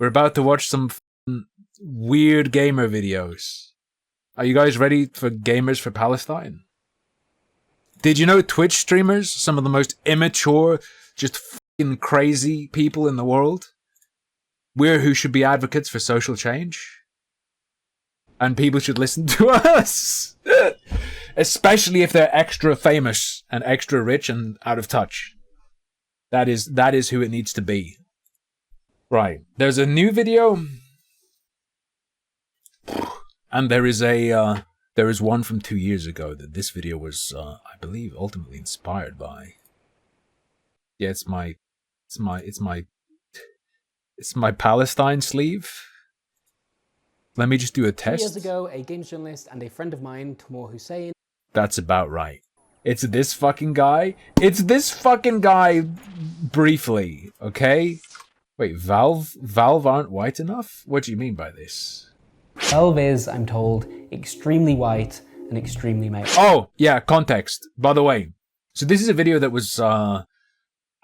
We're about to watch some weird gamer videos. Are you guys ready for Gamers for Palestine? Did you know Twitch streamers, some of the most immature, just fucking crazy people in the world? We're who should be advocates for social change. And people should listen to us. Especially if they're extra famous and extra rich and out of touch. That is who it needs to be. Right. There's a new video. And there is one from 2 years ago that this video was, I believe, ultimately inspired by. Yeah, it's my Palestine sleeve. Let me just do a test. 2 years ago, a games journalist and a friend of mine, Timur Hussein. That's about right. It's this fucking guy. It's this fucking guy briefly, okay? Wait, Valve aren't white enough? What do you mean by this? Valve is, I'm told, extremely white and extremely male. Oh, yeah, context. By the way, so this is a video that was, I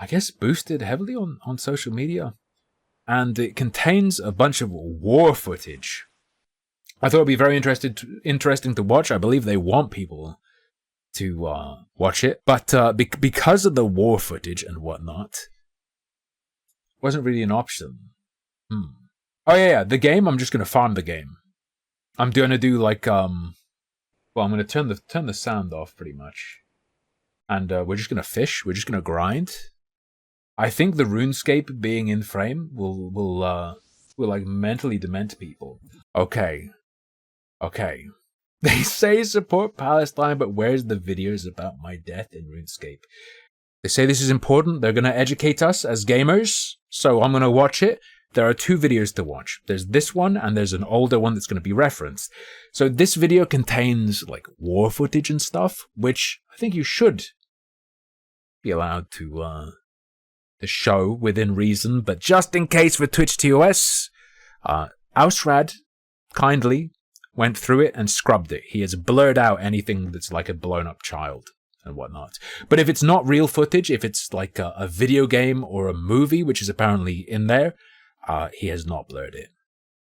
guess, boosted heavily on social media. And it contains a bunch of war footage. I thought it'd be very interesting to watch. I believe they want people to watch it. But because of the war footage and whatnot, it wasn't really an option. Oh yeah, the game, I'm just going to farm the game. I'm going to do like, well, I'm going to turn the sound off pretty much. And we're just going to fish. We're just going to grind. I think the RuneScape being in frame will like mentally dement people. Okay. They say support Palestine, but where's the videos about my death in RuneScape? They say this is important. They're going to educate us as gamers. So I'm going to watch it. There are 2 videos to watch. There's this one and there's an older one that's going to be referenced. So this video contains like war footage and stuff, which I think you should be allowed to show within reason. But just in case for Twitch TOS, Ausrad kindly went through it and scrubbed it. He has blurred out anything that's like a blown up child and whatnot. But if it's not real footage, if it's like a video game or a movie, which is apparently in there, he has not blurred it.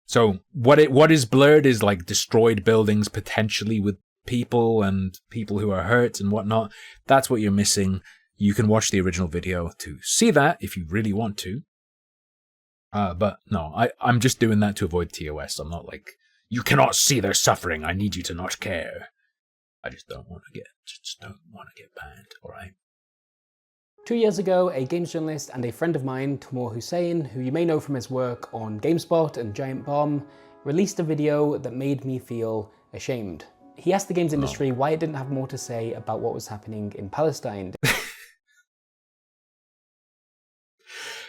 So what is blurred is like destroyed buildings potentially with people and people who are hurt and whatnot. That's what you're missing. You can watch the original video to see that if you really want to. But no, I'm just doing that to avoid TOS. I'm not like, you cannot see their suffering. I need you to not care. I just don't want to get banned, alright? 2 years ago, a games journalist and a friend of mine, Timur Hussein, who you may know from his work on GameSpot and Giant Bomb, released a video that made me feel ashamed. He asked the games industry why it didn't have more to say about what was happening in Palestine.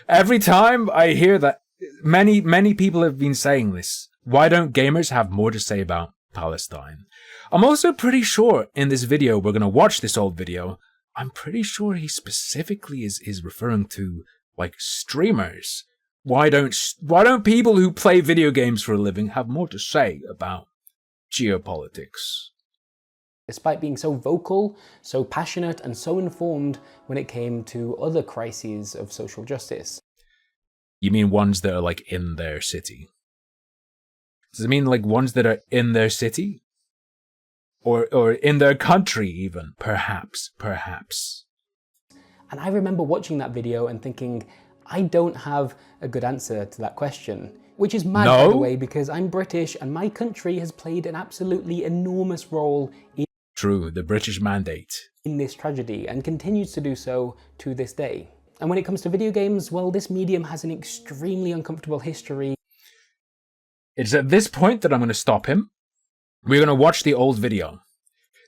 Every time I hear that, many people have been saying this. Why don't gamers have more to say about Palestine? I'm also pretty sure in this video, we're going to watch this old video, I'm pretty sure he specifically is referring to like streamers. Why don't people who play video games for a living have more to say about geopolitics? Despite being so vocal, so passionate, and so informed when it came to other crises of social justice. You mean ones that are like in their city? Does it mean like ones that are in their city? Or in their country even? Perhaps. And I remember watching that video and thinking, I don't have a good answer to that question. Which is mad, by the way, because I'm British and my country has played an absolutely enormous role in the British mandate in this tragedy and continues to do so to this day. And when it comes to video games, well, this medium has an extremely uncomfortable history. It's at this point that I'm going to stop him. We're going to watch the old video.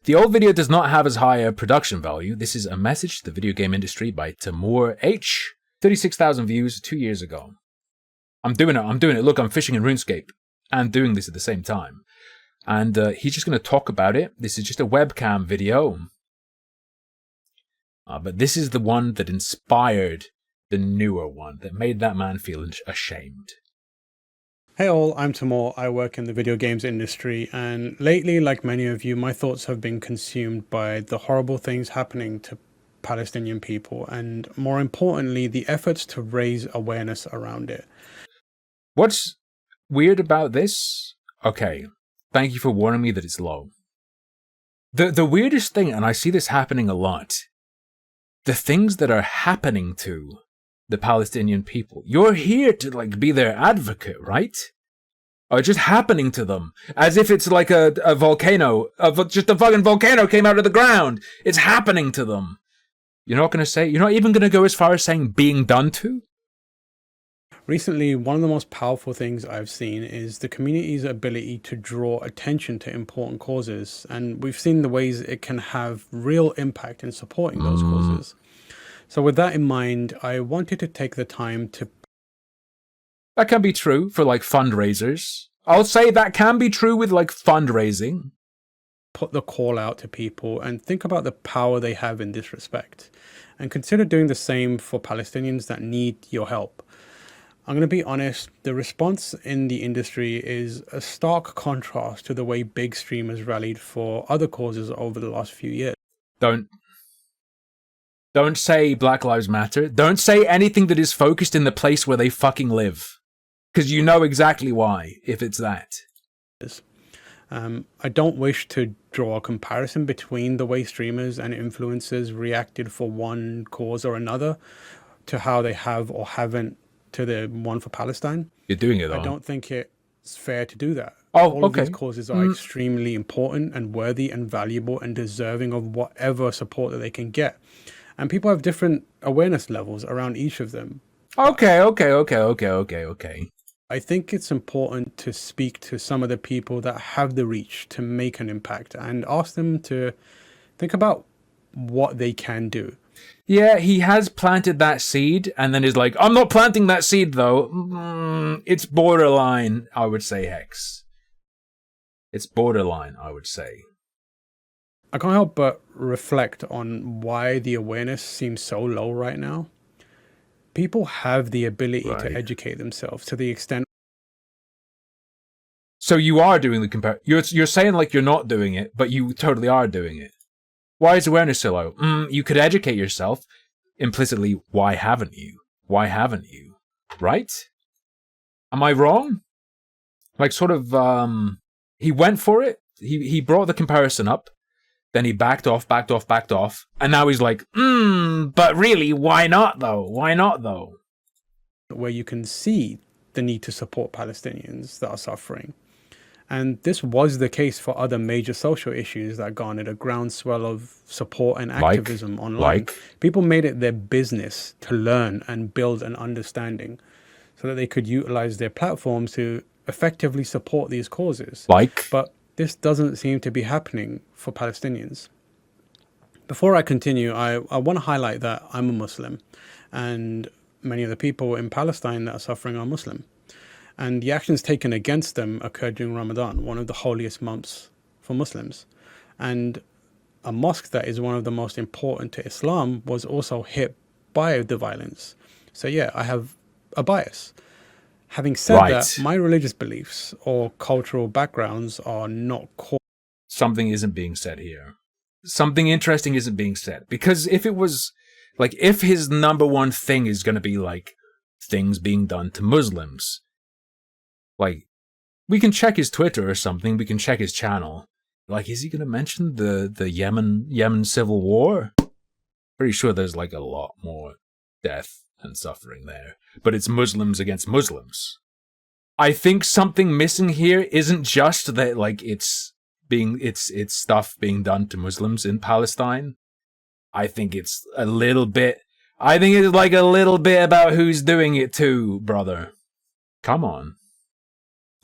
The old video does not have as high a production value. This is a message to the video game industry by Timur H. 36,000 views 2 years ago. I'm doing it. Look, I'm fishing in RuneScape and doing this at the same time. And he's just going to talk about it. This is just a webcam video. But this is the one that inspired the newer one, that made that man feel ashamed. Hey all, I'm Timur. I work in the video games industry, and lately, like many of you, my thoughts have been consumed by the horrible things happening to Palestinian people, and more importantly, the efforts to raise awareness around it. What's weird about this? Okay, thank you for warning me that it's low. The weirdest thing, and I see this happening a lot, the things that are happening to the Palestinian people. You're here to like be their advocate, right? Are just happening to them as if it's like a volcano, just a fucking volcano came out of the ground. It's happening to them. You're not going to say, you're not even going to go as far as saying being done to? Recently, one of the most powerful things I've seen is the community's ability to draw attention to important causes. And we've seen the ways it can have real impact in supporting those causes. So with that in mind, I wanted to take the time to... That can be true for like fundraisers. I'll say that can be true with like fundraising. Put the call out to people and think about the power they have in this respect. And consider doing the same for Palestinians that need your help. I'm going to be honest, the response in the industry is a stark contrast to the way big streamers rallied for other causes over the last few years. Don't say Black Lives Matter. Don't say anything that is focused in the place where they fucking live. Because you know exactly why, if it's that. I don't wish to draw a comparison between the way streamers and influencers reacted for one cause or another to how they have or haven't to the one for Palestine. You're doing it, though. I don't think it's fair to do that. All of these causes are extremely important and worthy and valuable and deserving of whatever support that they can get. And people have different awareness levels around each of them. Okay. I think it's important to speak to some of the people that have the reach to make an impact and ask them to think about what they can do. Yeah, he has planted that seed and then is like, I'm not planting that seed though. It's borderline, I would say, Hex. It's borderline, I would say. I can't help but reflect on why the awareness seems so low right now. People have the ability to educate themselves to the extent. So you are doing the You're saying like you're not doing it, but you totally are doing it. Why is awareness so low? You could educate yourself. Implicitly, why haven't you? Why haven't you? Right? Am I wrong? Like sort of, he went for it. He brought the comparison up. Then he backed off. And now he's like, but really, why not though? Why not though? Where you can see the need to support Palestinians that are suffering. And this was the case for other major social issues that garnered a groundswell of support and activism online. People made it their business to learn and build an understanding so that they could utilize their platforms to effectively support these causes. But this doesn't seem to be happening for Palestinians. Before I continue, I want to highlight that I'm a Muslim, and many of the people in Palestine that are suffering are Muslim. And the actions taken against them occurred during Ramadan, one of the holiest months for Muslims. And a mosque that is one of the most important to Islam was also hit by the violence. So yeah, I have a bias. Having said that, my religious beliefs or cultural backgrounds are not core. Something isn't being said here. Something interesting isn't being said. Because if it was, like, if his number one thing is going to be, like, things being done to Muslims, like, we can check his Twitter or something, we can check his channel. Like, is he going to mention the Yemen civil war? Pretty sure there's, like, a lot more death and suffering there. But it's Muslims against Muslims. I think something missing here isn't just that, like, it's stuff being done to Muslims in Palestine. I think it's a little bit about who's doing it too, brother. Come on.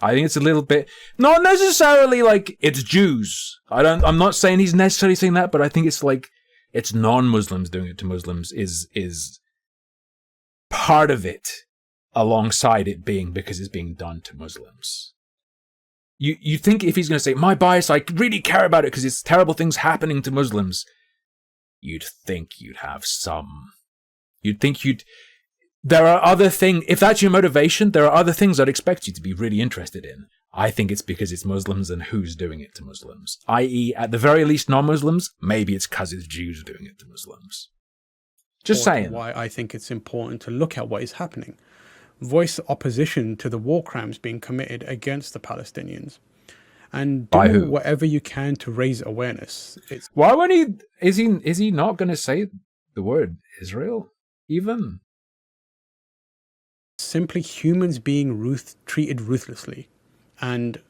I think it's a little bit, not necessarily like it's Jews. I'm not saying he's necessarily saying that, but I think it's like it's non-Muslims doing it to Muslims is part of it, alongside it being because it's being done to Muslims. You think if he's going to say, my bias, I really care about it because it's terrible things happening to Muslims, you'd think you'd have some. There are other things, if that's your motivation, there are other things I'd expect you to be really interested in. I think it's because it's Muslims and who's doing it to Muslims. I.e., at the very least, non-Muslims, maybe it's because it's Jews doing it to Muslims. Just saying. Why I think it's important to look at what is happening. voice opposition to the war crimes being committed against the Palestinians, and By do who? whatever you can to raise awareness. It's Why won't he? Is he not going to say the word Israel even? simply humans being treated ruthlessly, and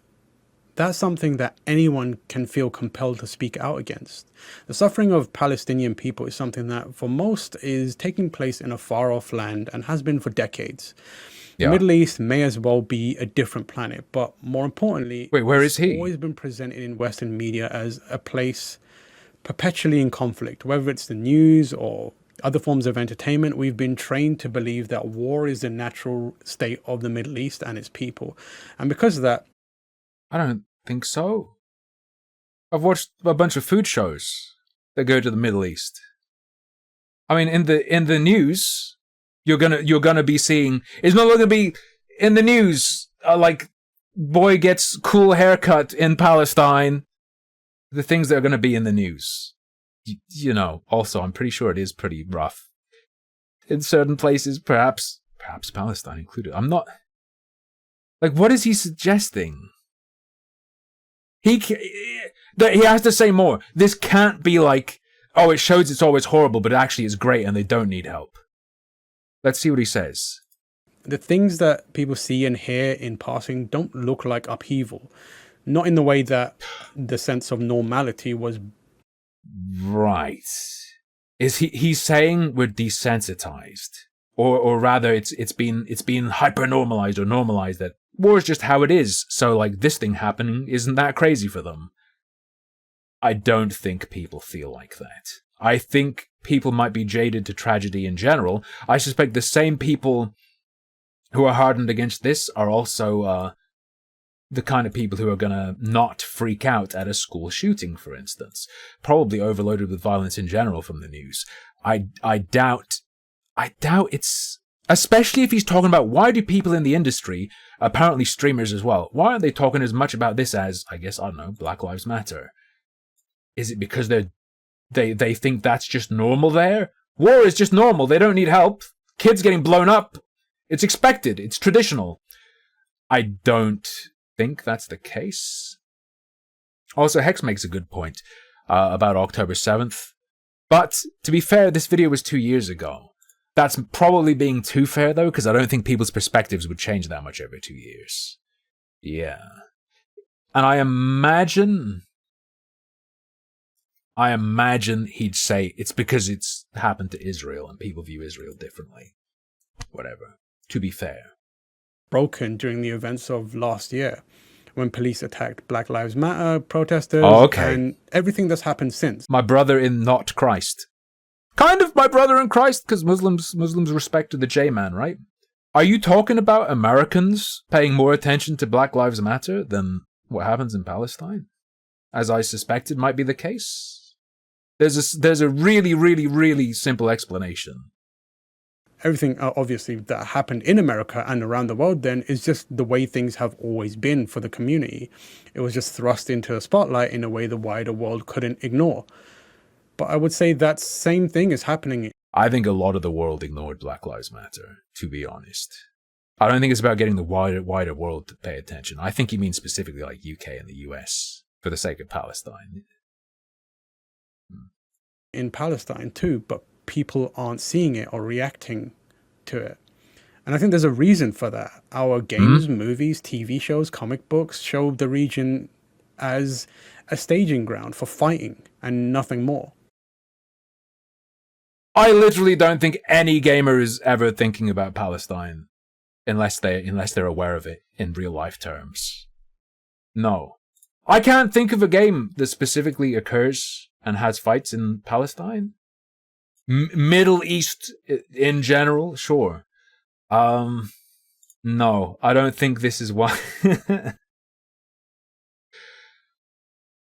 that's something that anyone can feel compelled to speak out against. The suffering of Palestinian people is something that, for most, is taking place in a far-off land and has been for decades. The Yeah. Middle East may as well be a different planet, but more importantly, Wait, where is it's he? always been presented in Western media as a place perpetually in conflict. Whether it's the news or other forms of entertainment, we've been trained to believe that war is the natural state of the Middle East and its people. And because of that, I don't think so. I've watched a bunch of food shows that go to the Middle East. I mean, in the news, you're gonna be seeing. It's not going to be in the news. Like, boy gets cool haircut in Palestine. The things that are going to be in the news. You know. Also, I'm pretty sure it is pretty rough in certain places. Perhaps Palestine included. I'm not. Like, what is he suggesting? He has to say more. This can't be like, oh, it shows it's always horrible, but it actually is great and they don't need help. Let's see what he says. the things that people see and hear in passing don't look like upheaval. Not in the way that the sense of normality was. Right. Is he's saying we're desensitized? Or rather it's been hyper normalized or normalized that war is just how it is. So like this thing happening isn't that crazy for them. I don't think people feel like that. I think people might be jaded to tragedy in general. I suspect the same people who are hardened against this are also the kind of people who are going to not freak out at a school shooting, for instance. Probably overloaded with violence in general from the news. I doubt it's... Especially if he's talking about why do people in the industry, apparently streamers as well, why aren't they talking as much about this as, I guess, I don't know, Black Lives Matter? Is it because they think that's just normal there? War is just normal. They don't need help. Kids getting blown up. It's expected. It's traditional. I don't think that's the case. Also, Hex makes a good point about October 7th. But, to be fair, this video was 2 years ago. That's probably being too fair, though, because I don't think people's perspectives would change that much over 2 years. Yeah. And I imagine he'd say it's because it's happened to Israel and people view Israel differently. Whatever. To be fair. Broken during the events of last year when police attacked Black Lives Matter protesters and everything that's happened since. My brother in not Christ. Kind of my brother in Christ, because Muslims respect the J-man, right? Are you talking about Americans paying more attention to Black Lives Matter than what happens in Palestine? As I suspected might be the case. There's a really, really, really simple explanation. Everything, obviously, that happened in America and around the world then is just the way things have always been for the community. It was just thrust into the spotlight in a way the wider world couldn't ignore. But I would say that same thing is happening. I think a lot of the world ignored Black Lives Matter, to be honest. I don't think it's about getting the wider world to pay attention. I think he means specifically like UK and the US, for the sake of Palestine. In Palestine too, but people aren't seeing it or reacting to it. And I think there's a reason for that. Our games, movies, TV shows, comic books show the region as a staging ground for fighting and nothing more. I literally don't think any gamer is ever thinking about Palestine unless they're aware of it in real life terms. No. I can't think of a game that specifically occurs and has fights in Palestine. Middle East in general, sure. No, I don't think this is why.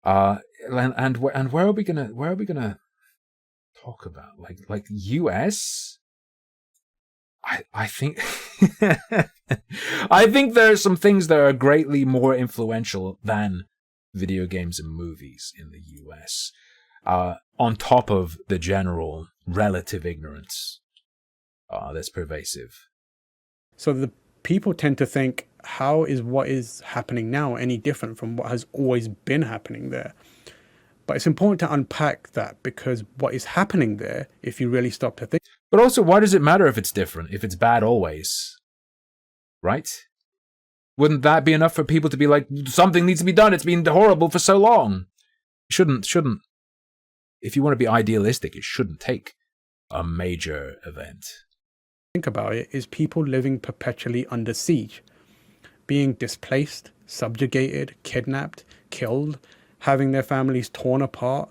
And where are we gonna talk about? Like US? I think I think there are some things that are greatly more influential than video games and movies in the US. On top of the general relative ignorance that's pervasive. So the people tend to think, how is what is happening now any different from what has always been happening there? But it's important to unpack that, because what is happening there, if you really stop to think. But also, why does it matter if it's different, if it's bad always? Right? Wouldn't that be enough for people to be like, something needs to be done, it's been horrible for so long? Shouldn't. If you want to be idealistic, it shouldn't take a major event. Think about it, is people living perpetually under siege, being displaced, subjugated, kidnapped, killed, having their families torn apart,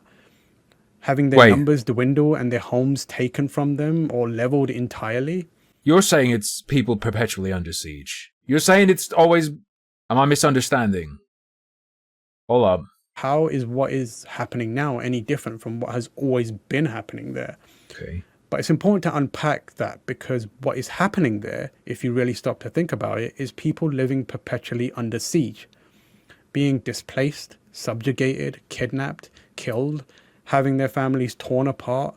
having their numbers dwindle and their homes taken from them or leveled entirely. You're saying it's people perpetually under siege. You're saying it's always... Am I misunderstanding? Hold up. How is what is happening now any different from what has always been happening there? Okay. But it's important to unpack that, because what is happening there, if you really stop to think about it, is people living perpetually under siege, being displaced, subjugated, kidnapped, killed, having their families torn apart,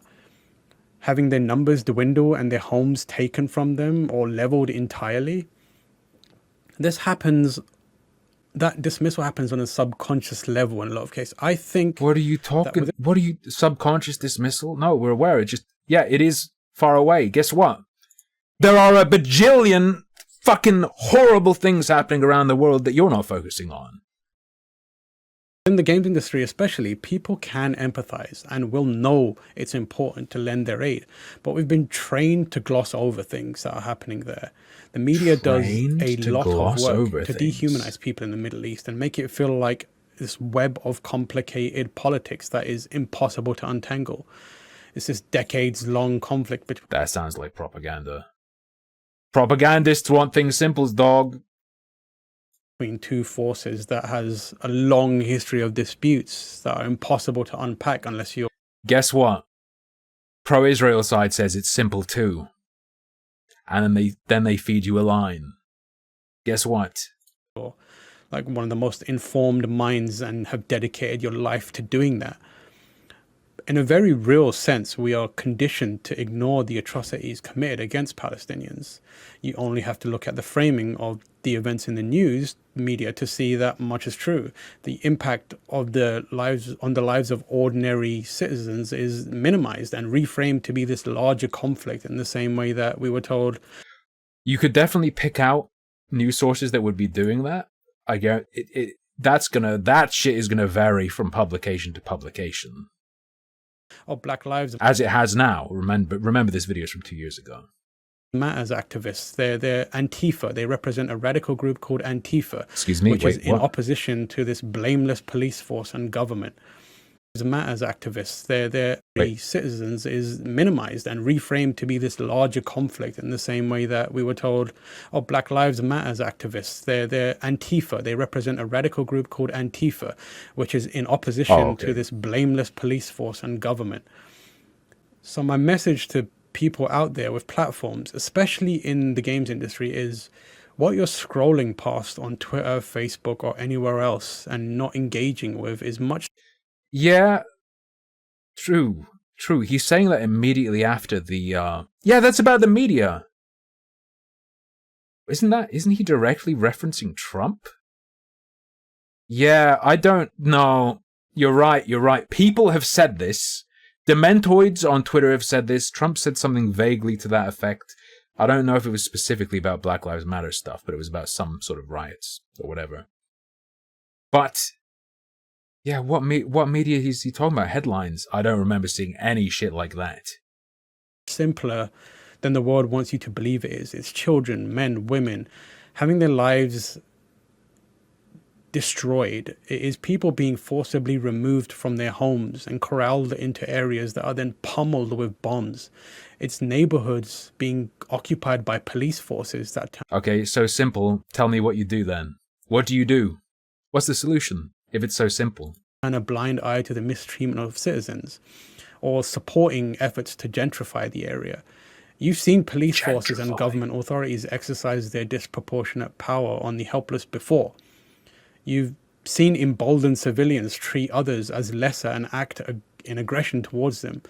having their numbers dwindle and their homes taken from them or leveled entirely. This happens, that dismissal happens on a subconscious level in a lot of cases. I think... What are you talking? What are you... Subconscious dismissal? No, we're aware. It's just... Yeah, it is far away. Guess what? There are a bajillion fucking horrible things happening around the world that you're not focusing on. In the games industry especially, people can empathize and will know it's important to lend their aid. But we've been trained to gloss over things that are happening there. The media does a lot of work to dehumanize people in the Middle East and make it feel like this web of complicated politics that is impossible to untangle. It's this decades-long conflict between... That sounds like propaganda. Propagandists want things simple, dog. Between two forces that has a long history of disputes that are impossible to unpack unless you're... Guess what? Pro-Israel side says it's simple too. And then they feed you a line. Guess what? Like one of the most informed minds and have dedicated your life to doing that. In a very real sense, we are conditioned to ignore the atrocities committed against Palestinians. You only have to look at the framing of the events in the news media to see that much is true. The impact of the lives on the lives of ordinary citizens is minimized and reframed to be this larger conflict in the same way that we were told. You could definitely pick out news sources that would be doing that. I get it. That shit is gonna vary from publication to publication. Of Black Lives as it has now. Remember this video is from 2 years ago. Matters activists. They're Antifa. They represent a radical group called Antifa. Excuse me, which is in opposition to this blameless police force and government. Matters activists. Their citizens is minimized and reframed to be this larger conflict in the same way that we were told, oh, Black Lives Matters activists. They're Antifa. They represent a radical group called Antifa, which is in opposition to this blameless police force and government. So my message to people out there with platforms, especially in the games industry, is what you're scrolling past on Twitter, Facebook, or anywhere else and not engaging with is much... Yeah, true. He's saying that immediately after the, yeah, that's about the media. Isn't he directly referencing Trump? Yeah, I don't know. You're right. People have said this. Dementoids on Twitter have said this. Trump said something vaguely to that effect. I don't know if it was specifically about Black Lives Matter stuff, but it was about some sort of riots or whatever. But... yeah, what media is he talking about? Headlines? I don't remember seeing any shit like that. Simpler than the world wants you to believe it is. It's children, men, women, having their lives destroyed. It is people being forcibly removed from their homes and corralled into areas that are then pummeled with bombs. It's neighborhoods being occupied by police forces that... Okay, so simple. Tell me what you do then. What do you do? What's the solution? If it's so simple. And a blind eye to the mistreatment of citizens or supporting efforts to gentrify the area. You've seen police forces and government authorities exercise their disproportionate power on the helpless before. You've seen emboldened civilians treat others as lesser and act in aggression towards them.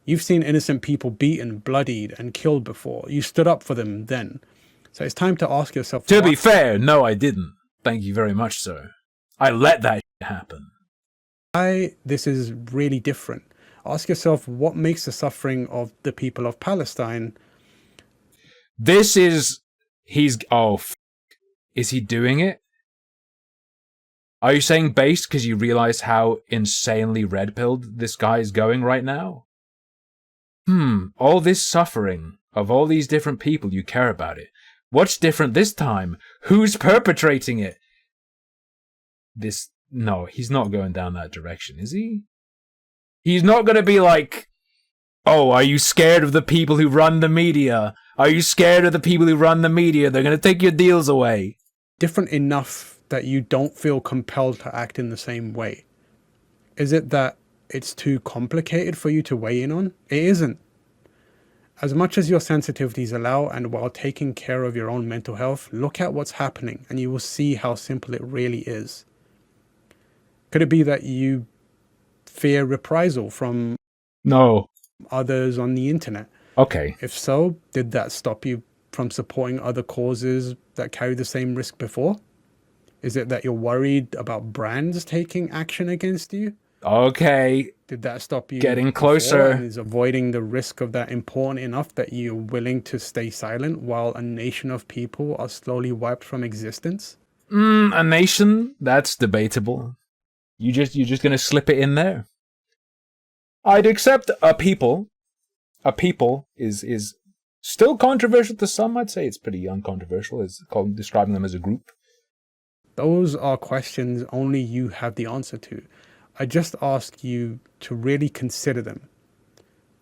You've seen innocent people beaten, bloodied, and killed before. You stood up for them then. So it's time to ask yourself. To be fair, no, I didn't. Thank you very much, sir. I let that happen. Why this is really different. Ask yourself what makes the suffering of the people of Palestine. This is... Is he doing it? Are you saying based because you realize how insanely red-pilled this guy is going right now? All this suffering of all these different people, you care about it. What's different this time? Who's perpetrating it? No, he's not going down that direction, is he? He's not going to be like, oh, are you scared of the people who run the media? Are you scared of the people who run the media? They're going to take your deals away. Different enough that you don't feel compelled to act in the same way. Is it that it's too complicated for you to weigh in on? It isn't. As much as your sensitivities allow, and while taking care of your own mental health, look at what's happening and you will see how simple it really is. Could it be that you fear reprisal from others on the internet? Okay. If so, did that stop you from supporting other causes that carry the same risk before? Is it that you're worried about brands taking action against you? Okay. Did that stop you getting closer? And is avoiding the risk of that important enough that you're willing to stay silent while a nation of people are slowly wiped from existence? A nation? That's debatable. You're just gonna slip it in there? I'd accept a people. A people is still controversial to some. I'd say it's pretty uncontroversial. It's called describing them as a group. Those are questions only you have the answer to. I just ask you to really consider them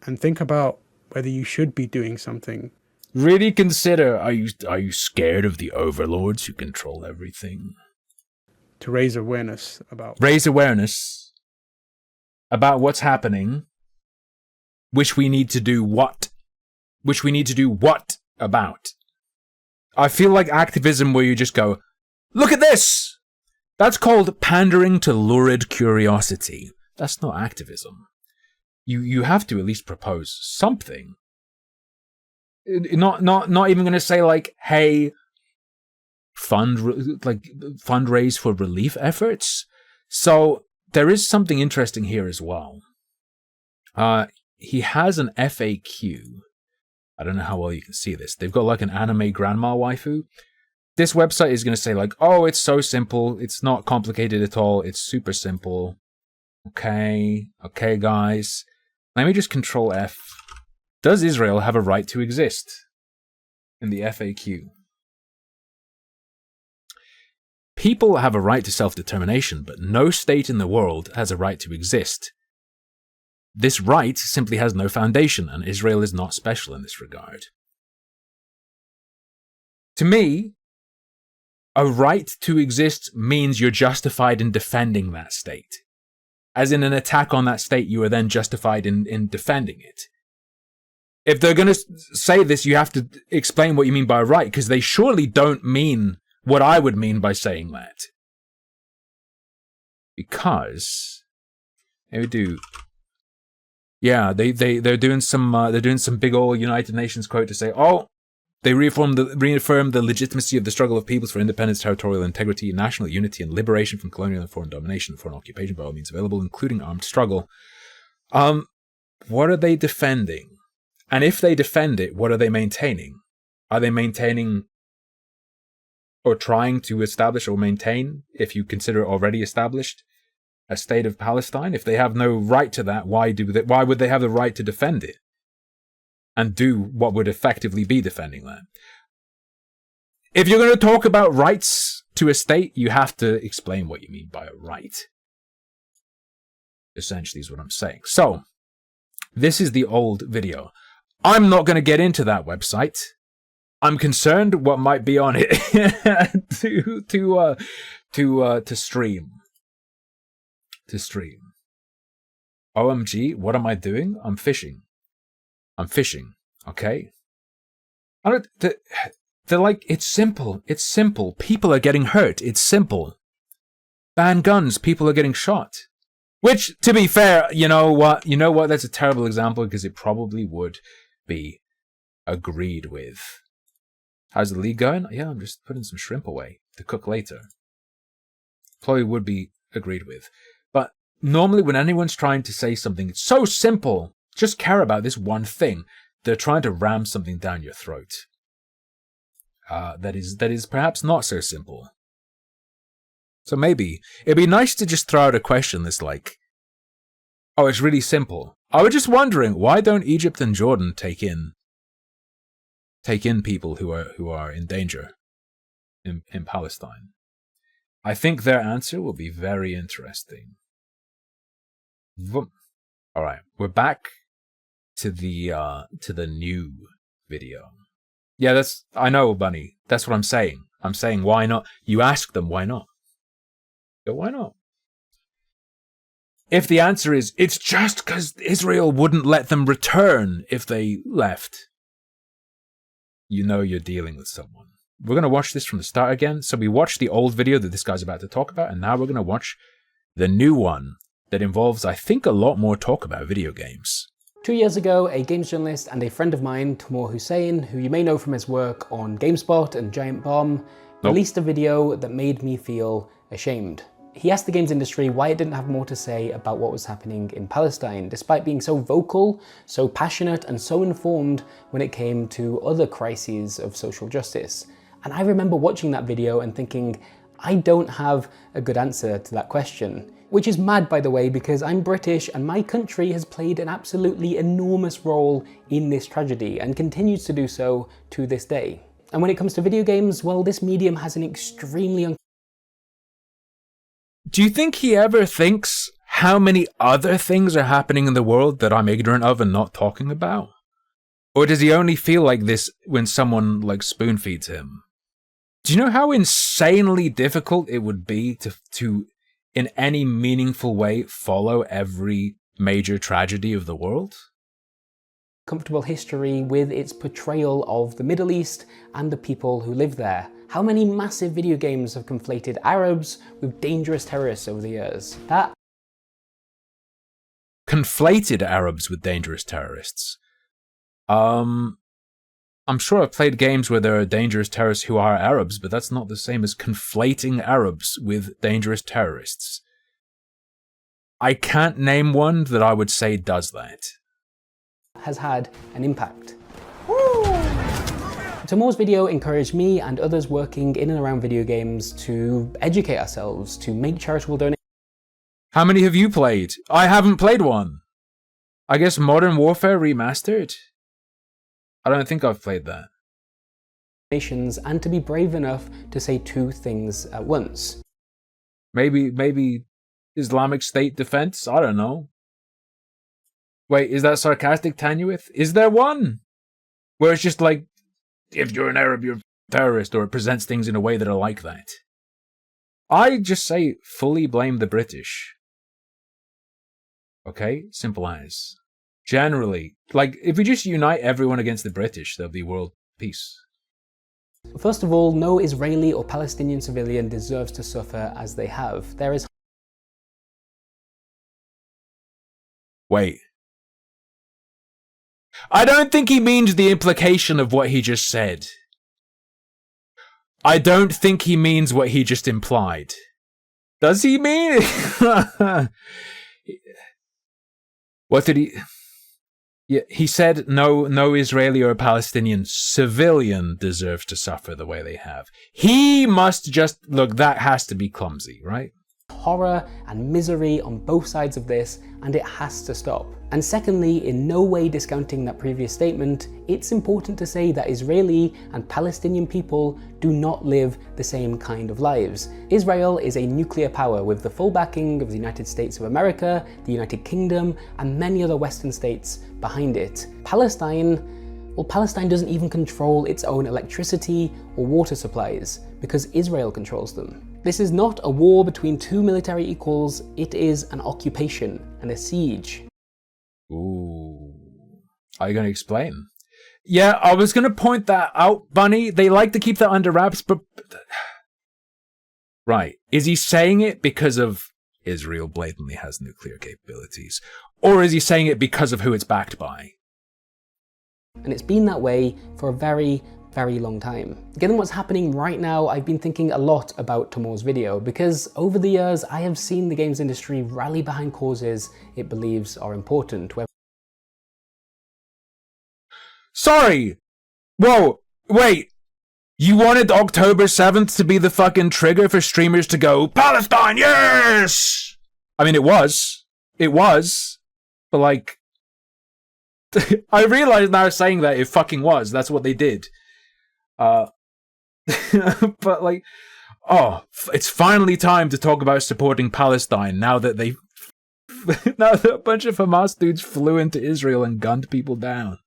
and think about whether you should be doing something. Really consider, are you scared of the overlords who control everything? To raise awareness about what's happening, which we need to do what about. I feel like activism where you just go, look at this! That's called pandering to lurid curiosity. That's not activism. You have to at least propose something. Not even going to say like, hey, fundraise for relief efforts. So there is something interesting here as well. He has an FAQ. I don't know how well you can see this. They've got like an anime grandma waifu. This website is going to say like, oh, it's so simple. It's not complicated at all. It's super simple. Okay, guys. Let me just Control F. Does Israel have a right to exist? In the FAQ. People have a right to self-determination, but no state in the world has a right to exist. This right simply has no foundation, and Israel is not special in this regard. To me, a right to exist means you're justified in defending that state. As in an attack on that state, you are then justified in defending it. If they're going to say this, you have to explain what you mean by right, because they surely don't mean what I would mean by saying that. Because they do. Yeah, they're doing some big old United Nations quote to say, oh, they reaffirm the legitimacy of the struggle of peoples for independence, territorial integrity, national unity, and liberation from colonial and foreign domination and foreign occupation by all means available, including armed struggle. What are they defending? And if they defend it, what are they maintaining? Are they maintaining or trying to establish or maintain, if you consider it already established, a state of Palestine? If they have no right to that, why would they have the right to defend it? And do what would effectively be defending that. If you're going to talk about rights to a state, you have to explain what you mean by a right. Essentially is what I'm saying. So, this is the old video. I'm not going to get into that website. I'm concerned what might be on it to stream. To stream. OMG, what am I doing? I'm fishing. Okay? They're like, it's simple. People are getting hurt. It's simple. Ban guns. People are getting shot. Which, to be fair, you know what? That's a terrible example because it probably would be agreed with. How's the league going? Yeah, I'm just putting some shrimp away to cook later. Chloe would be agreed with. But normally when anyone's trying to say something, it's so simple. Just care about this one thing. They're trying to ram something down your throat. That is perhaps not so simple. So maybe it'd be nice to just throw out a question that's like, oh, it's really simple. I was just wondering, why don't Egypt and Jordan take in people who are in danger in Palestine? I think their answer will be very interesting. All right, we're back to the new video. Yeah, I know, Bunny. That's what I'm saying. I'm saying, why not? You ask them, why not? But why not? If the answer is, it's just because Israel wouldn't let them return if they left, you know you're dealing with someone. We're going to watch this from the start again. So we watched the old video that this guy's about to talk about, and now we're going to watch the new one that involves, I think, a lot more talk about video games. 2 years ago, a games journalist and a friend of mine, Timur Hussein, who you may know from his work on GameSpot and Giant Bomb, released a video that made me feel ashamed. He asked the games industry why it didn't have more to say about what was happening in Palestine, despite being so vocal, so passionate, and so informed when it came to other crises of social justice. And I remember watching that video and thinking, I don't have a good answer to that question. Which is mad, by the way, because I'm British and my country has played an absolutely enormous role in this tragedy and continues to do so to this day. And when it comes to video games, well, this medium has an extremely Do you think he ever thinks how many other things are happening in the world that I'm ignorant of and not talking about? Or does he only feel like this when someone like spoon feeds him? Do you know how insanely difficult it would be to in any meaningful way follow every major tragedy of the world? comfortable history with its portrayal of the Middle East and the people who live there. How many massive video games have conflated Arabs with dangerous terrorists over the years? That conflated Arabs with dangerous terrorists. I'm sure I've played games where there are dangerous terrorists who are Arabs, but that's not the same as conflating Arabs with dangerous terrorists. I can't name one that I would say does that. has had an impact. Timur's video encouraged me and others working in and around video games to educate ourselves, to make charitable donations. How many have you played? I haven't played one. I guess Modern Warfare Remastered? I don't think I've played that. And to be brave enough to say two things at once. Maybe Islamic State Defense? I don't know. Wait, is that sarcastic, Tanuith? Is there one? Where it's just like, if you're an Arab, you're a terrorist, or it presents things in a way that are like that. I just say, fully blame the British. Okay? Simple as. Generally, like, if we just unite everyone against the British, there'll be world peace. First of all, no Israeli or Palestinian civilian deserves to suffer as they have. There is... Wait. I don't think he means the implication of what he just said. I don't think he means what he just implied. Does he mean? What did he... Yeah, he said no Israeli or Palestinian civilian deserves to suffer the way they have. He must just... Look, that has to be clumsy, right? horror and misery on both sides of this, and it has to stop. And secondly, in no way discounting that previous statement, it's important to say that Israeli and Palestinian people do not live the same kind of lives. Israel is a nuclear power with the full backing of the United States of America, the United Kingdom, and many other Western states behind it. Palestine doesn't even control its own electricity or water supplies, because Israel controls them. This is not a war between two military equals, it is an occupation and a siege. Ooh. Are you going to explain? Yeah, I was going to point that out, Bunny. They like to keep that under wraps, but... Right. Is he saying it because of Israel blatantly has nuclear capabilities? Or is he saying it because of who it's backed by? And it's been that way for a very, very long time. Given what's happening right now, I've been thinking a lot about Timur's video because over the years I have seen the games industry rally behind causes it believes are important. Sorry! Whoa, wait! You wanted October 7th to be the fucking trigger for streamers to go, Palestine, yes! I mean, it was. But like, I realize now saying that it fucking was. That's what they did. But like, oh, it's finally time to talk about supporting Palestine now that now that a bunch of Hamas dudes flew into Israel and gunned people down.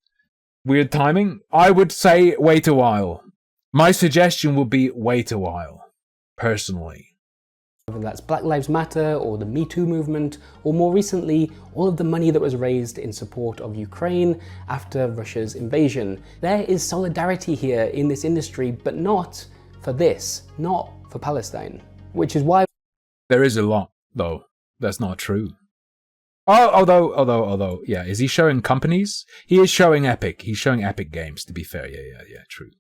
Weird timing? I would say wait a while. My suggestion would be wait a while, personally. Whether that's Black Lives Matter or the Me Too movement, or more recently, all of the money that was raised in support of Ukraine after Russia's invasion. There is solidarity here in this industry, but not for this, not for Palestine. Which is why there is a lot, though. That's not true. Oh, although, yeah, is he showing companies? He is showing Epic. He's showing Epic Games, to be fair. Yeah, true.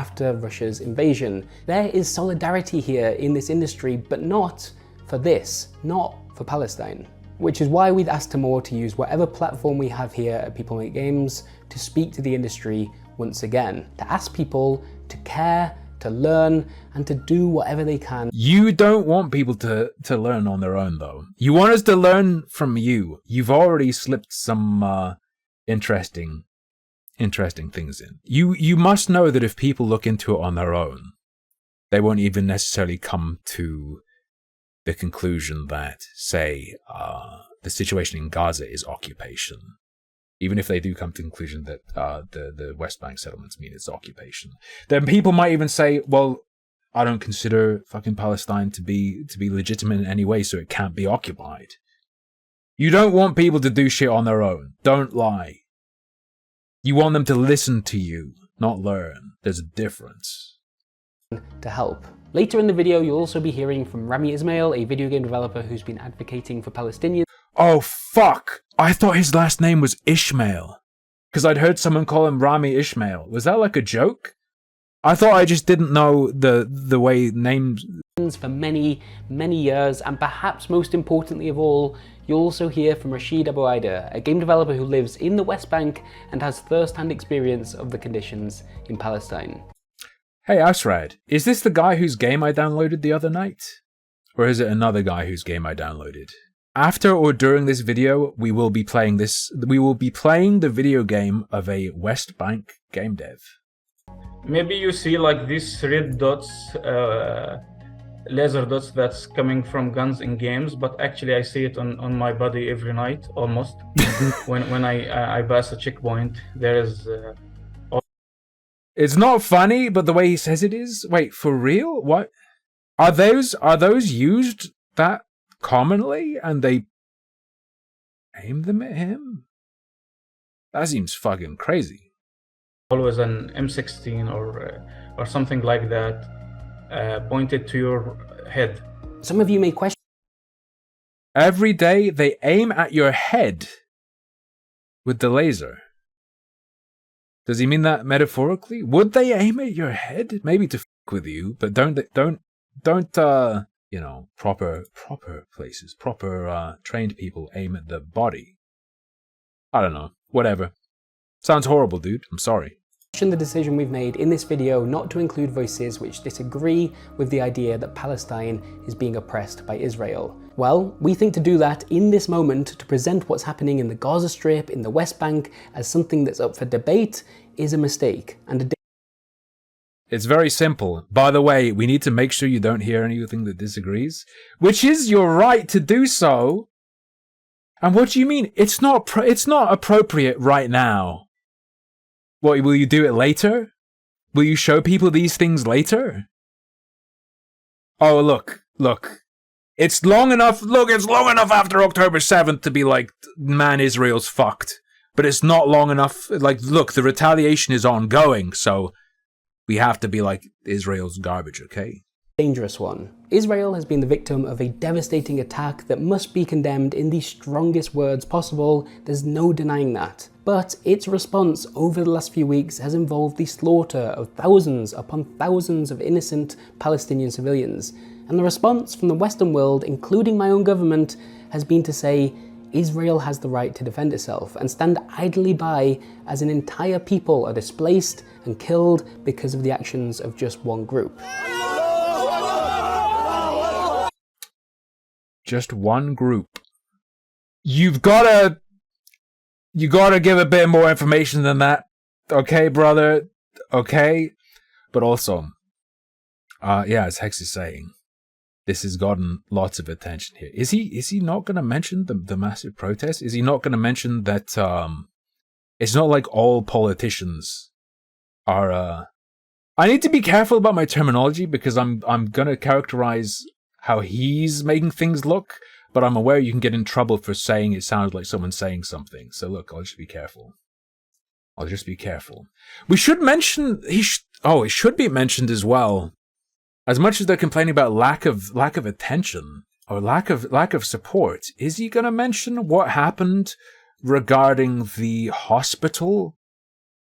After Russia's invasion. There is solidarity here in this industry, but not for this, not for Palestine. Which is why we've asked Timur to use whatever platform we have here at People Make Games to speak to the industry once again, to ask people to care, to learn, and to do whatever they can. You don't want people to learn on their own, though. You want us to learn from you. You've already slipped some interesting things in. You must know that if people look into it on their own, they won't even necessarily come to the conclusion that, say, the situation in Gaza is occupation. Even if they do come to the conclusion that the West Bank settlements mean it's occupation, then people might even say, well, I don't consider fucking Palestine to be legitimate in any way, so it can't be occupied. You don't want people to do shit on their own. Don't lie. You want them to listen to you, not learn. There's a difference. To help. Later in the video, you'll also be hearing from Rami Ismail, a video game developer who's been advocating for Palestinians. Oh, fuck! I thought his last name was Ishmael. Because I'd heard someone call him Rami Ishmael. Was that like a joke? I thought I just didn't know the way names... For many, many years, and perhaps most importantly of all, you'll also hear from Rashid Abu Aida, a game developer who lives in the West Bank and has first-hand experience of the conditions in Palestine. Hey Asrad, is this the guy whose game I downloaded the other night? Or is it another guy whose game I downloaded? After or during this video, we will be playing the video game of a West Bank game dev. Maybe you see like these red dots, laser dots that's coming from guns in games, but actually I see it on my body every night almost. when I pass a checkpoint, there is. It's not funny, but the way he says it is. Wait, for real? What are those used that commonly, and they aim them at him? That seems fucking crazy. Always an M16 or something like that pointed to your head. Some of you may question. Every day they aim at your head with the laser. Does he mean that metaphorically? Would they aim at your head? Maybe to fuck with you, but don't you know, proper places, trained people aim at the body. I don't know. Whatever. Sounds horrible, dude. I'm sorry. The decision we've made in this video not to include voices which disagree with the idea that Palestine is being oppressed by Israel. Well, we think to do that in this moment, to present what's happening in the Gaza Strip, in the West Bank, as something that's up for debate, is a mistake. And it's very simple. By the way, we need to make sure you don't hear anything that disagrees, which is your right to do so. And what do you mean? It's not appropriate right now. What, will you do it later? Will you show people these things later? Oh, look. It's long enough after October 7th to be like, man, Israel's fucked. But it's not long enough. Like, look, the retaliation is ongoing, so we have to be like, Israel's garbage, okay? Dangerous one. Israel has been the victim of a devastating attack that must be condemned in the strongest words possible. There's no denying that. But its response over the last few weeks has involved the slaughter of thousands upon thousands of innocent Palestinian civilians. And the response from the Western world, including my own government, has been to say Israel has the right to defend itself and stand idly by as an entire people are displaced and killed because of the actions of just one group. Just one group. You gotta give a bit more information than that. Okay, brother? Okay? But also, as Hex is saying, this has gotten lots of attention here. Is he not going to mention the massive protest? Is he not going to mention that it's not like all politicians are... I need to be careful about my terminology because I'm going to characterize how he's making things look, but I'm aware you can get in trouble for saying it sounds like someone saying something. So look, I'll just be careful. We should mention... it should be mentioned as well. As much as they're complaining about lack of attention or lack of support, is he going to mention what happened regarding the hospital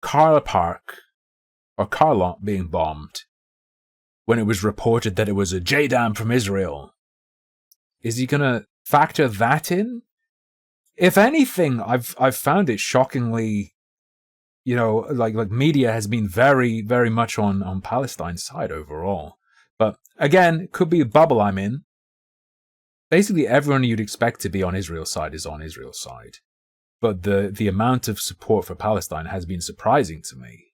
car park or car lot being bombed when it was reported that it was a JDAM from Israel? Is he going to factor that in? If anything, I've found it shockingly, like media has been very, very much on Palestine's side overall. But again, it could be a bubble I'm in. Basically, everyone you'd expect to be on Israel's side is on Israel's side. But the amount of support for Palestine has been surprising to me.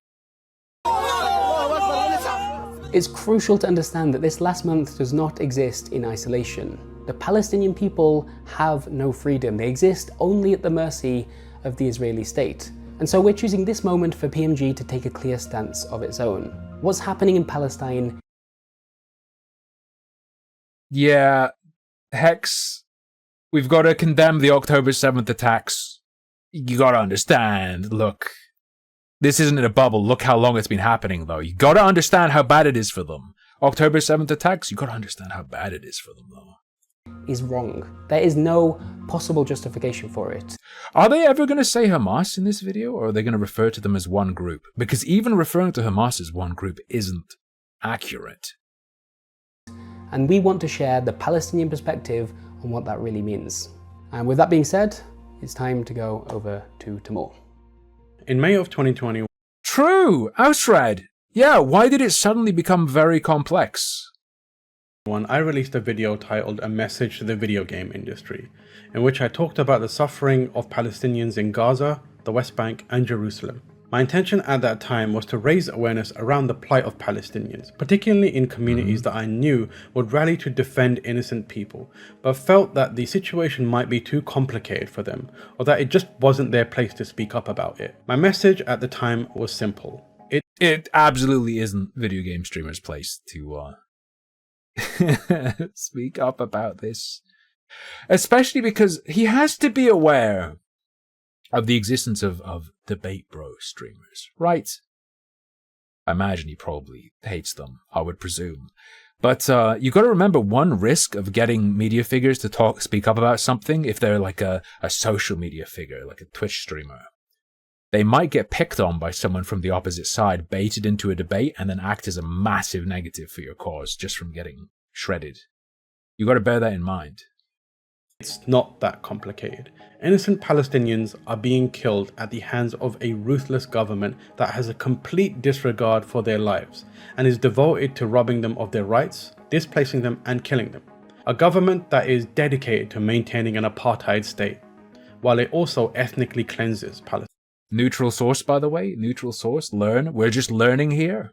It's crucial to understand that this last month does not exist in isolation. The Palestinian people have no freedom. They exist only at the mercy of the Israeli state. And so we're choosing this moment for PMG to take a clear stance of its own. What's happening in Palestine? Yeah, Hex, we've got to condemn the October 7th attacks. You got to understand, look, this isn't in a bubble. Look how long it's been happening, though. You got to understand how bad it is for them. October 7th attacks, you got to understand how bad it is for them, though. Is wrong. There is no possible justification for it. Are they ever going to say Hamas in this video, or are they going to refer to them as one group? Because even referring to Hamas as one group isn't accurate. And we want to share the Palestinian perspective on what that really means. And with that being said, it's time to go over to Timur. In May of 2020... True! Ausrad! Yeah, why did it suddenly become very complex? I released a video titled A Message to the Video Game Industry, in which I talked about the suffering of Palestinians in Gaza, the West Bank and Jerusalem. My intention at that time was to raise awareness around the plight of Palestinians, particularly in communities that I knew would rally to defend innocent people, but felt that the situation might be too complicated for them, or that it just wasn't their place to speak up about it. My message at the time was simple. It absolutely isn't video game streamers' place to speak up about this. Especially because he has to be aware of the existence of debate bro streamers, right? I imagine he probably hates them, I would presume. But you got to remember one risk of getting media figures to speak up about something if they're like a social media figure, like a Twitch streamer. They might get picked on by someone from the opposite side, baited into a debate, and then act as a massive negative for your cause just from getting shredded. You got to bear that in mind. It's not that complicated. Innocent Palestinians are being killed at the hands of a ruthless government that has a complete disregard for their lives and is devoted to robbing them of their rights, displacing them and killing them. A government that is dedicated to maintaining an apartheid state, while it also ethnically cleanses Palestine. Neutral source, by the way. Neutral source. Learn. We're just learning here.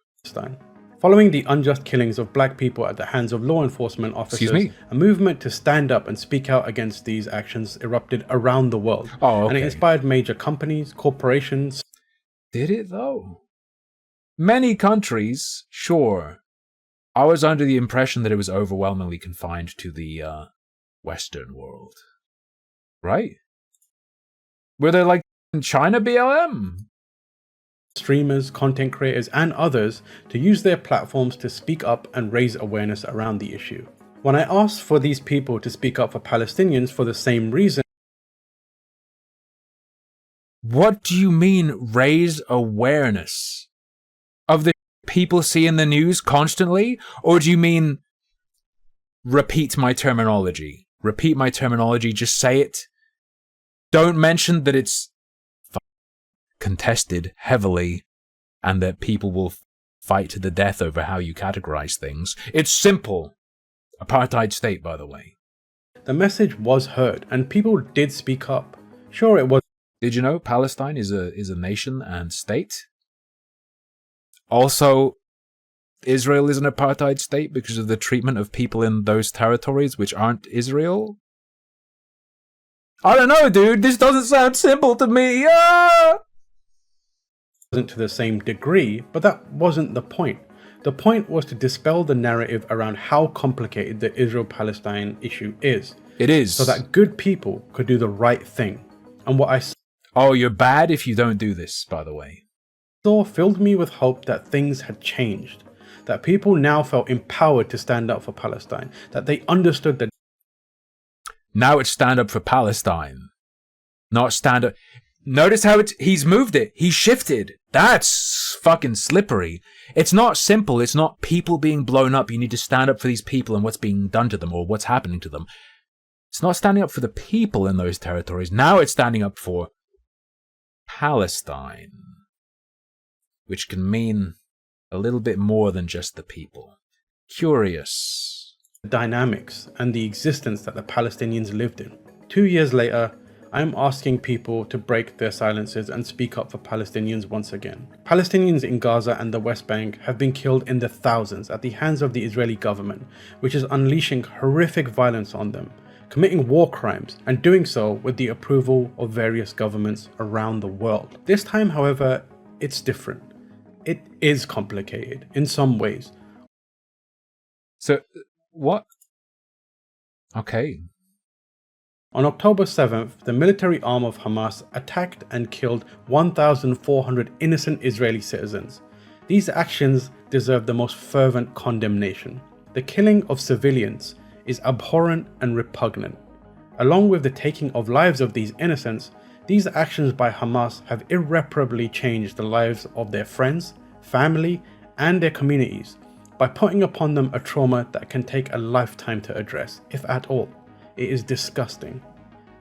Following the unjust killings of black people at the hands of law enforcement officers, a movement to stand up and speak out against these actions erupted around the world. Oh, okay. And it inspired major companies, corporations. Did it though? Many countries, sure. I was under the impression that it was overwhelmingly confined to the Western world. Right? Were there like in China BLM? Streamers, content creators and others to use their platforms to speak up and raise awareness around the issue. When I asked for these people to speak up for Palestinians for the same reason, What do you mean raise awareness of the people see in the news constantly? Or do you mean repeat my terminology? Repeat my terminology, just say it. Don't mention that it's contested heavily and that people will fight to the death over how you categorize things. It's simple. Apartheid state, by the way. The message was heard and people did speak up. Sure, it was. Did you know Palestine is a nation and state? Also, Israel is an apartheid state because of the treatment of people in those territories which aren't Israel? I don't know, dude. This doesn't sound simple to me. Wasn't to the same degree, but that wasn't the point. The point was to dispel the narrative around how complicated the Israel-Palestine issue is. It is. So that good people could do the right thing. And what I Oh, you're bad if you don't do this, by the way. saw filled me with hope that things had changed. That people now felt empowered to stand up for Palestine. That they understood that. Now it's stand up for Palestine. Not stand up. Notice how he's moved it. He shifted. That's fucking slippery. It's not simple. It's not people being blown up. You need to stand up for these people and what's being done to them or what's happening to them. It's not standing up for the people in those territories. Now it's standing up for Palestine, which can mean a little bit more than just the people. Curious. Dynamics and the existence that the Palestinians lived in. 2 years later, I am asking people to break their silences and speak up for Palestinians once again. Palestinians in Gaza and the West Bank have been killed in the thousands at the hands of the Israeli government, which is unleashing horrific violence on them, committing war crimes, and doing so with the approval of various governments around the world. This time, however, it's different. It is complicated in some ways. So, what? Okay. On October 7th, the military arm of Hamas attacked and killed 1,400 innocent Israeli citizens. These actions deserve the most fervent condemnation. The killing of civilians is abhorrent and repugnant. Along with the taking of lives of these innocents, these actions by Hamas have irreparably changed the lives of their friends, family, and their communities by putting upon them a trauma that can take a lifetime to address, if at all. It is disgusting.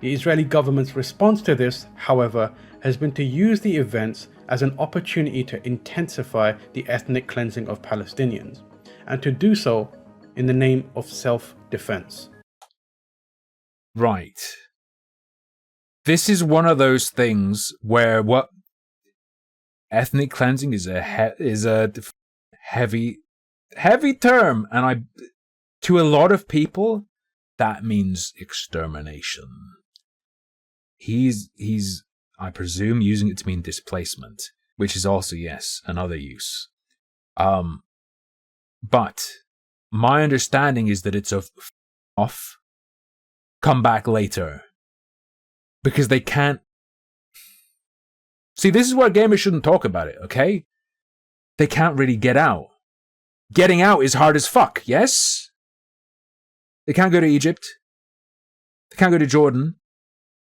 The Israeli government's response to this, however, has been to use the events as an opportunity to intensify the ethnic cleansing of Palestinians, and to do so in the name of self-defense. Right. This is one of those things where what ethnic cleansing is a heavy term, and to a lot of people that means extermination. He's I presume using it to mean displacement, which is also, yes, another use. But my understanding is that it's off, come back later, because they can't. See, this is where gamers shouldn't talk about it, okay? They can't really get out. Getting out is hard as fuck, yes? They can't go to Egypt. They can't go to Jordan.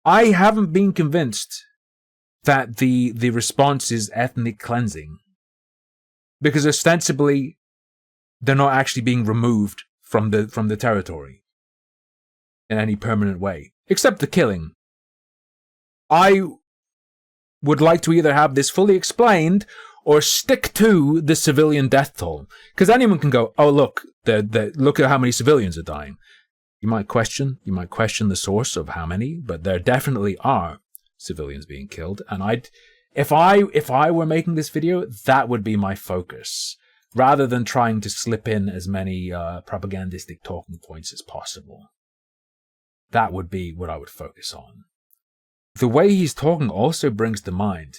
I haven't been convinced that the response is ethnic cleansing, because ostensibly they're not actually being removed from the territory in any permanent way, except the killing. I would like to either have this fully explained or stick to the civilian death toll, because anyone can go, oh look, look at how many civilians are dying. You might question the source of how many, but there definitely are civilians being killed. And if I were making this video, that would be my focus, rather than trying to slip in as many propagandistic talking points as possible. That would be what I would focus on. The way he's talking also brings to mind,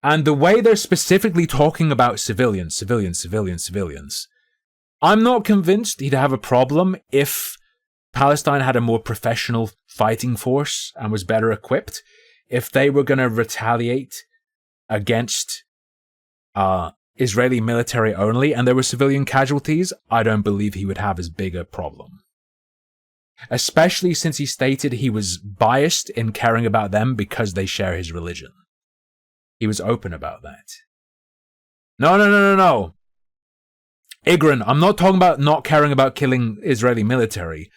and the way they're specifically talking about civilians. I'm not convinced he'd have a problem if Palestine had a more professional fighting force and was better equipped. If they were going to retaliate against Israeli military only and there were civilian casualties, I don't believe he would have as big a problem. especially since he stated he was biased in caring about them because they share his religion. He was open about that. No. Igran, I'm not talking about not caring about killing Israeli military.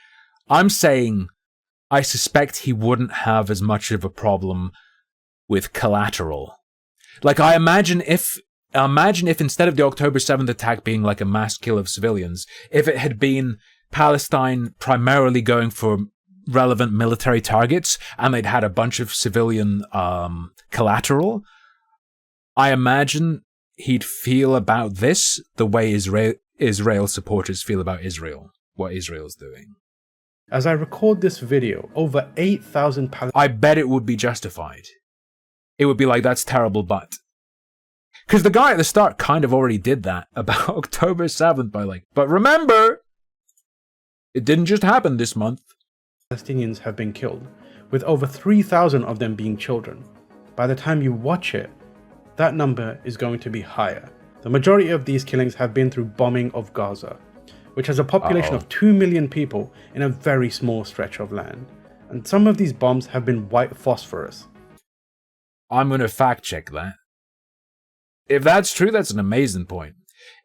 I'm saying I suspect he wouldn't have as much of a problem with collateral. Like, I imagine if instead of the October 7th attack being like a mass kill of civilians, if it had been Palestine primarily going for relevant military targets and they'd had a bunch of civilian collateral, I imagine he'd feel about this the way Israel supporters feel about Israel, what Israel's doing. As I record this video, over 8,000 I bet it would be justified. It would be like, that's terrible, but... Because the guy at the start kind of already did that about October 7th by like, but remember, it didn't just happen this month. Palestinians have been killed, with over 3,000 of them being children. By the time you watch it, that number is going to be higher. The majority of these killings have been through bombing of Gaza, which has a population of 2 million people in a very small stretch of land. And some of these bombs have been white phosphorus. I'm going to fact check that. If that's true, that's an amazing point.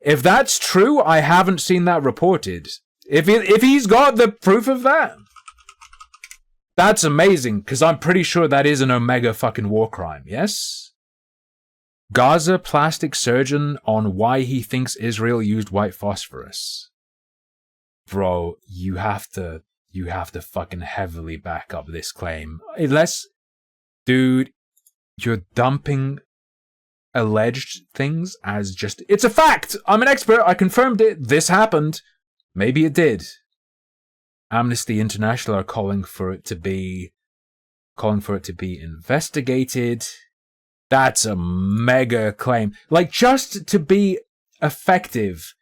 If that's true, I haven't seen that reported. If he's got the proof of that, that's amazing, because I'm pretty sure that is an omega fucking war crime, yes? Gaza plastic surgeon on why he thinks Israel used white phosphorus. Bro, you have to fucking heavily back up this claim. Unless, dude, you're dumping alleged things as just, it's a fact! I'm an expert, I confirmed it, this happened. Maybe it did. Amnesty International are calling for it to be investigated. That's a mega claim. Like, just to be effective,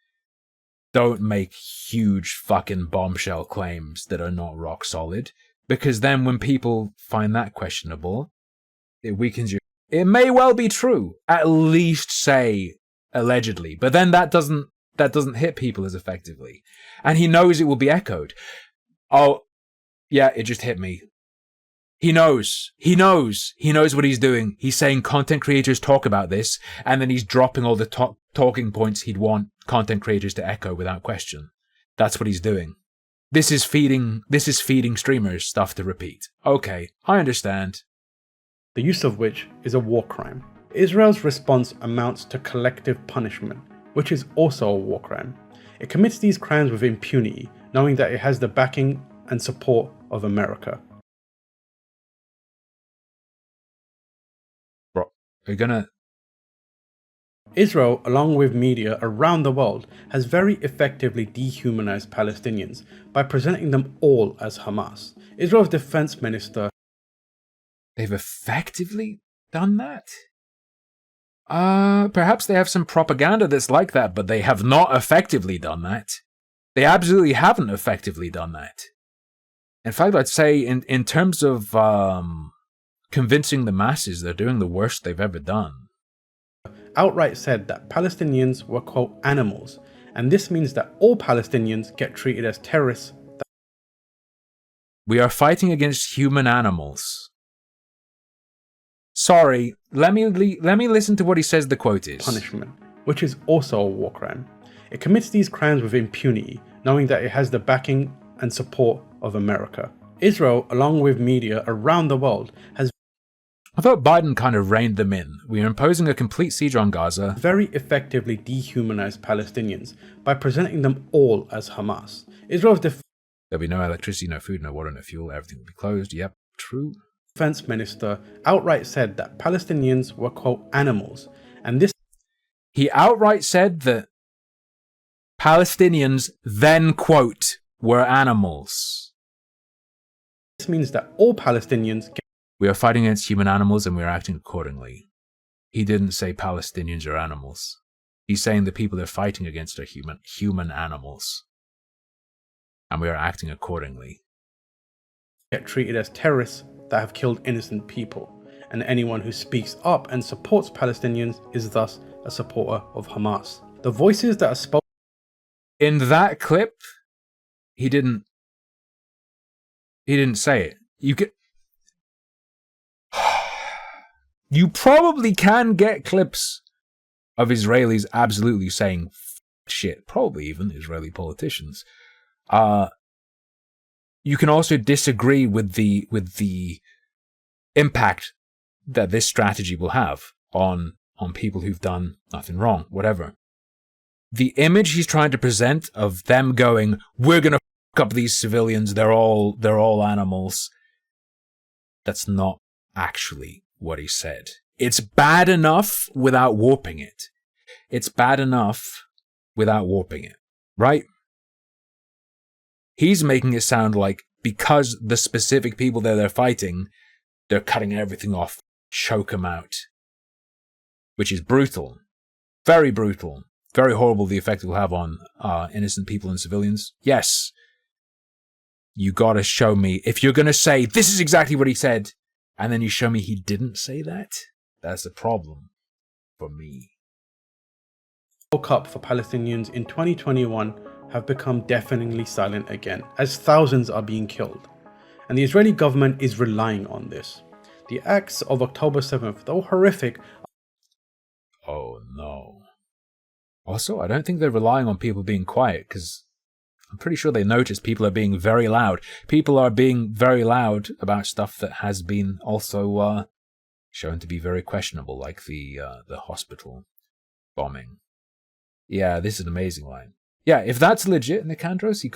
don't make huge fucking bombshell claims that are not rock solid. Because then when people find that questionable, it weakens your... It may well be true. At least say allegedly. But then that doesn't hit people as effectively. And he knows it will be echoed. Oh, yeah, it just hit me. He knows what he's doing. He's saying content creators talk about this, and then he's dropping all the talking points he'd want content creators to echo without question. That's what he's doing. This is feeding streamers stuff to repeat. Okay, I understand. The use of which is a war crime. Israel's response amounts to collective punishment, which is also a war crime. It commits these crimes with impunity, knowing that it has the backing and support of America. Bro, are you gonna... Israel, along with media around the world, has very effectively dehumanized Palestinians by presenting them all as Hamas. Israel's defense minister... They've effectively done that? Perhaps they have some propaganda that's like that, but they have not effectively done that. They absolutely haven't effectively done that. In fact, I'd say in terms of convincing the masses, they're doing the worst they've ever done. outright said that Palestinians were, quote, animals, and this means that all Palestinians get treated as terrorists. We are fighting against human animals. Sorry, let me listen to what he says the quote is. Punishment, which is also a war crime. It commits these crimes with impunity, knowing that it has the backing and support of America. Israel, along with media around the world, has I thought Biden kind of reined them in. We are imposing a complete siege on Gaza. Very effectively dehumanized Palestinians by presenting them all as Hamas. Israel's There'll be no electricity, no food, no water, no fuel. Everything will be closed. Yep, true. defense minister outright said that Palestinians were, quote, animals, and this... He outright said that Palestinians then, quote, were animals. This means that all Palestinians... We are fighting against human animals and we are acting accordingly. He didn't say Palestinians are animals. He's saying the people they're fighting against are human animals. And we are acting accordingly. get treated as terrorists that have killed innocent people, and anyone who speaks up and supports Palestinians is thus a supporter of Hamas. The voices that are spoken In that clip, he didn't He didn't say it. You probably can get clips of Israelis absolutely saying shit, probably even Israeli politicians. You can also disagree with the impact that this strategy will have on people who've done nothing wrong, whatever. The image he's trying to present of them going, we're gonna fuck up these civilians, they're all animals. That's not actually what he said. It's bad enough without warping it. It's bad enough without warping it, right? He's making it sound like because the specific people that they're fighting, they're cutting everything off, choke them out. Which is brutal. Very brutal. Very horrible, the effect it will have on innocent people and civilians. Yes. You gotta show me, if you're gonna say, this is exactly what he said, and then you show me he didn't say that, that's a problem for me. World Cup for Palestinians in 2021 have become deafeningly silent again, as thousands are being killed. And the Israeli government is relying on this. The acts of October 7th, though horrific... Oh no. Also, I don't think they're relying on people being quiet, because I'm pretty sure they notice people are being very loud. People are being very loud about stuff that has been also shown to be very questionable, like the hospital bombing. Yeah, this is an amazing line. Yeah, if that's legit, Nicandros, he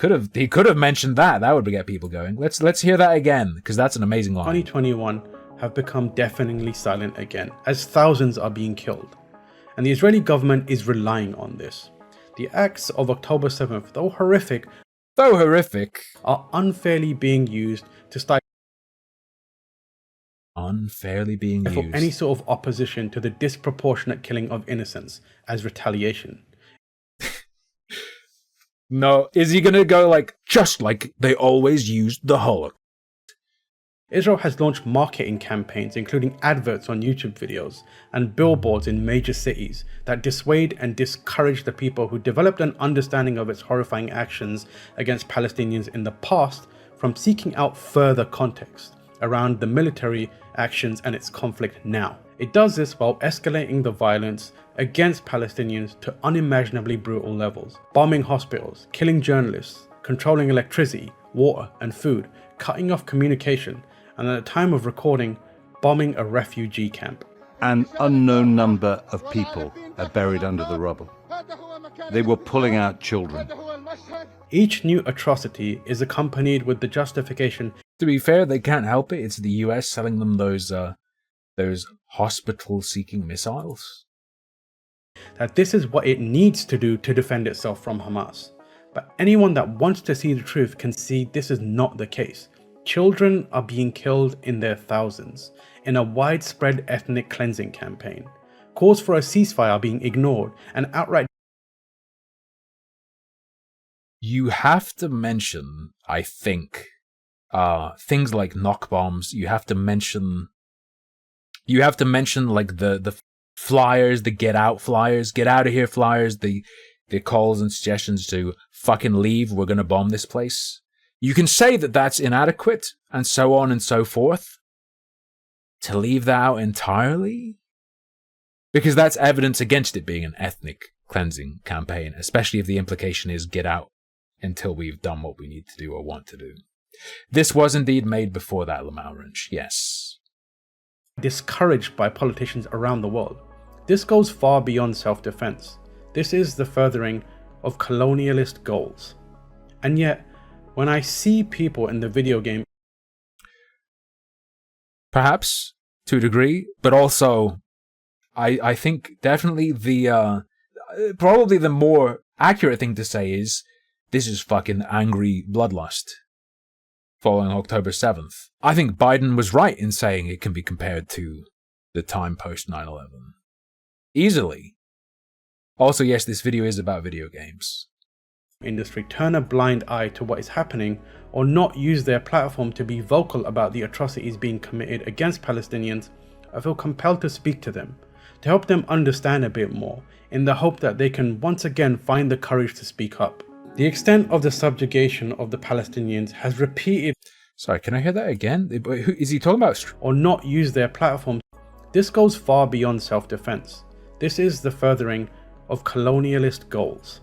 could have mentioned that. That would get people going. Let's hear that again, because that's an amazing line. 2021 have become deafeningly silent again, as thousands are being killed. And the Israeli government is relying on this. The acts of October 7th, though horrific, are unfairly being used to stifle any sort of opposition to the disproportionate killing of innocents as retaliation. No, is he gonna go like, just like they always used the Holocaust? Israel has launched marketing campaigns, including adverts on YouTube videos and billboards in major cities that dissuade and discourage the people who developed an understanding of its horrifying actions against Palestinians in the past from seeking out further context around the military actions and its conflict now. It does this while escalating the violence against Palestinians to unimaginably brutal levels, bombing hospitals, killing journalists, controlling electricity, water and food, cutting off communication, and at the time of recording, bombing a refugee camp. An unknown number of people are buried under the rubble. They were pulling out children. Each new atrocity is accompanied with the justification. To be fair, they can't help it. It's the US selling them those hospital-seeking missiles. That this is what it needs to do to defend itself from Hamas. But anyone that wants to see the truth can see this is not the case. Children are being killed in their thousands in a widespread ethnic cleansing campaign. Calls for a ceasefire are being ignored and outright. You have to mention, I think, things like knock bombs. You have to mention like the flyers, the get out flyers, get out of here flyers, the calls and suggestions to fucking leave. We're gonna bomb this place. You can say that that's inadequate, and so on and so forth. To leave that out entirely? Because that's evidence against it being an ethnic cleansing campaign, especially if the implication is get out until we've done what we need to do or want to do. This was indeed made before that Lamau Ranch, yes. Discouraged by politicians around the world. This goes far beyond self-defense. This is the furthering of colonialist goals. And yet, when I see people in the video game... Perhaps, to a degree, but also, I think definitely probably the more accurate thing to say is, this is fucking angry bloodlust following October 7th. I think Biden was right in saying it can be compared to the time post 9/11. Easily. Also, yes, this video is about video games. Industry turn a blind eye to what is happening or not use their platform to be vocal about the atrocities being committed against Palestinians, I feel compelled to speak to them, to help them understand a bit more, in the hope that they can once again find the courage to speak up. The extent of the subjugation of the Palestinians has repeated... Sorry, can I hear that again? Is he talking about... or not use their platform. This goes far beyond self-defense. This is the furthering of colonialist goals.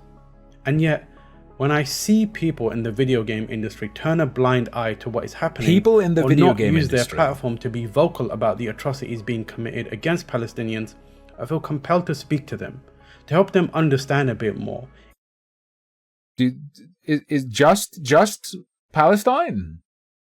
And yet, when I see people in the video game industry turn a blind eye to what is happening, People in the or video not game use industry. their platform to be vocal about the atrocities being committed against Palestinians, I feel compelled to speak to them, to help them understand a bit more. Is just Palestine?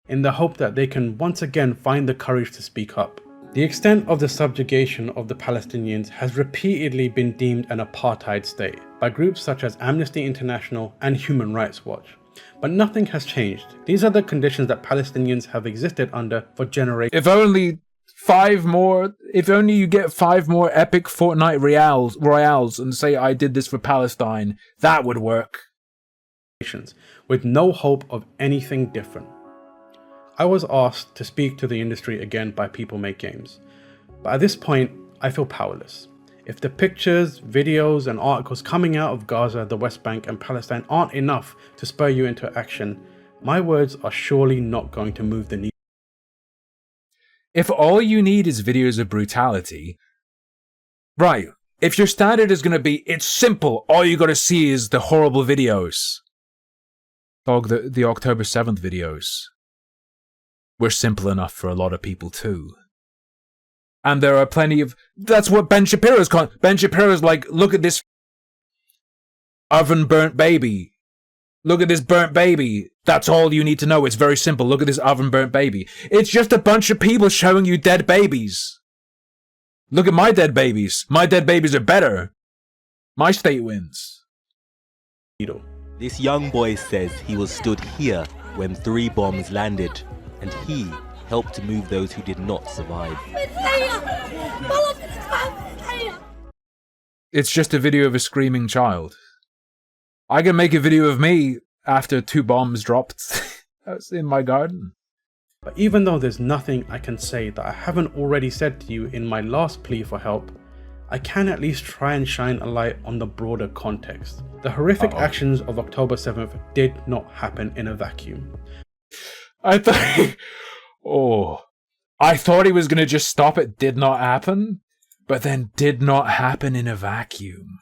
In the hope that they can once again find the courage to speak up. The extent of the subjugation of the Palestinians has repeatedly been deemed an apartheid state by groups such as Amnesty International and Human Rights Watch. But nothing has changed. These are the conditions that Palestinians have existed under for generations. If only you get 5 more epic Fortnite royales and say I did this for Palestine, that would work. With no hope of anything different. I was asked to speak to the industry again by People Make Games, but at this point I feel powerless. If the pictures, videos and articles coming out of Gaza, the West Bank and Palestine aren't enough to spur you into action, my words are surely not going to move the needle. If all you need is videos of brutality, right, if your standard is going to be, it's simple, all you got to see is the horrible videos. Dog, the October 7th videos were simple enough for a lot of people too. And there are plenty of... That's what Ben Shapiro's calling. Ben Shapiro's like, look at this oven burnt baby. Look at this burnt baby. That's all you need to know. It's very simple. Look at this oven burnt baby. It's just a bunch of people showing you dead babies. Look at my dead babies. My dead babies are better. My state wins. This young boy says he was stood here when 3 bombs landed, and he helped to move those who did not survive. It's just a video of a screaming child. I can make a video of me after 2 bombs dropped. That's in my garden. But even though there's nothing I can say that I haven't already said to you in my last plea for help, I can at least try and shine a light on the broader context. The horrific actions of October 7th did not happen in a vacuum. I thought he was going to just stop it did not happen, but then did not happen in a vacuum.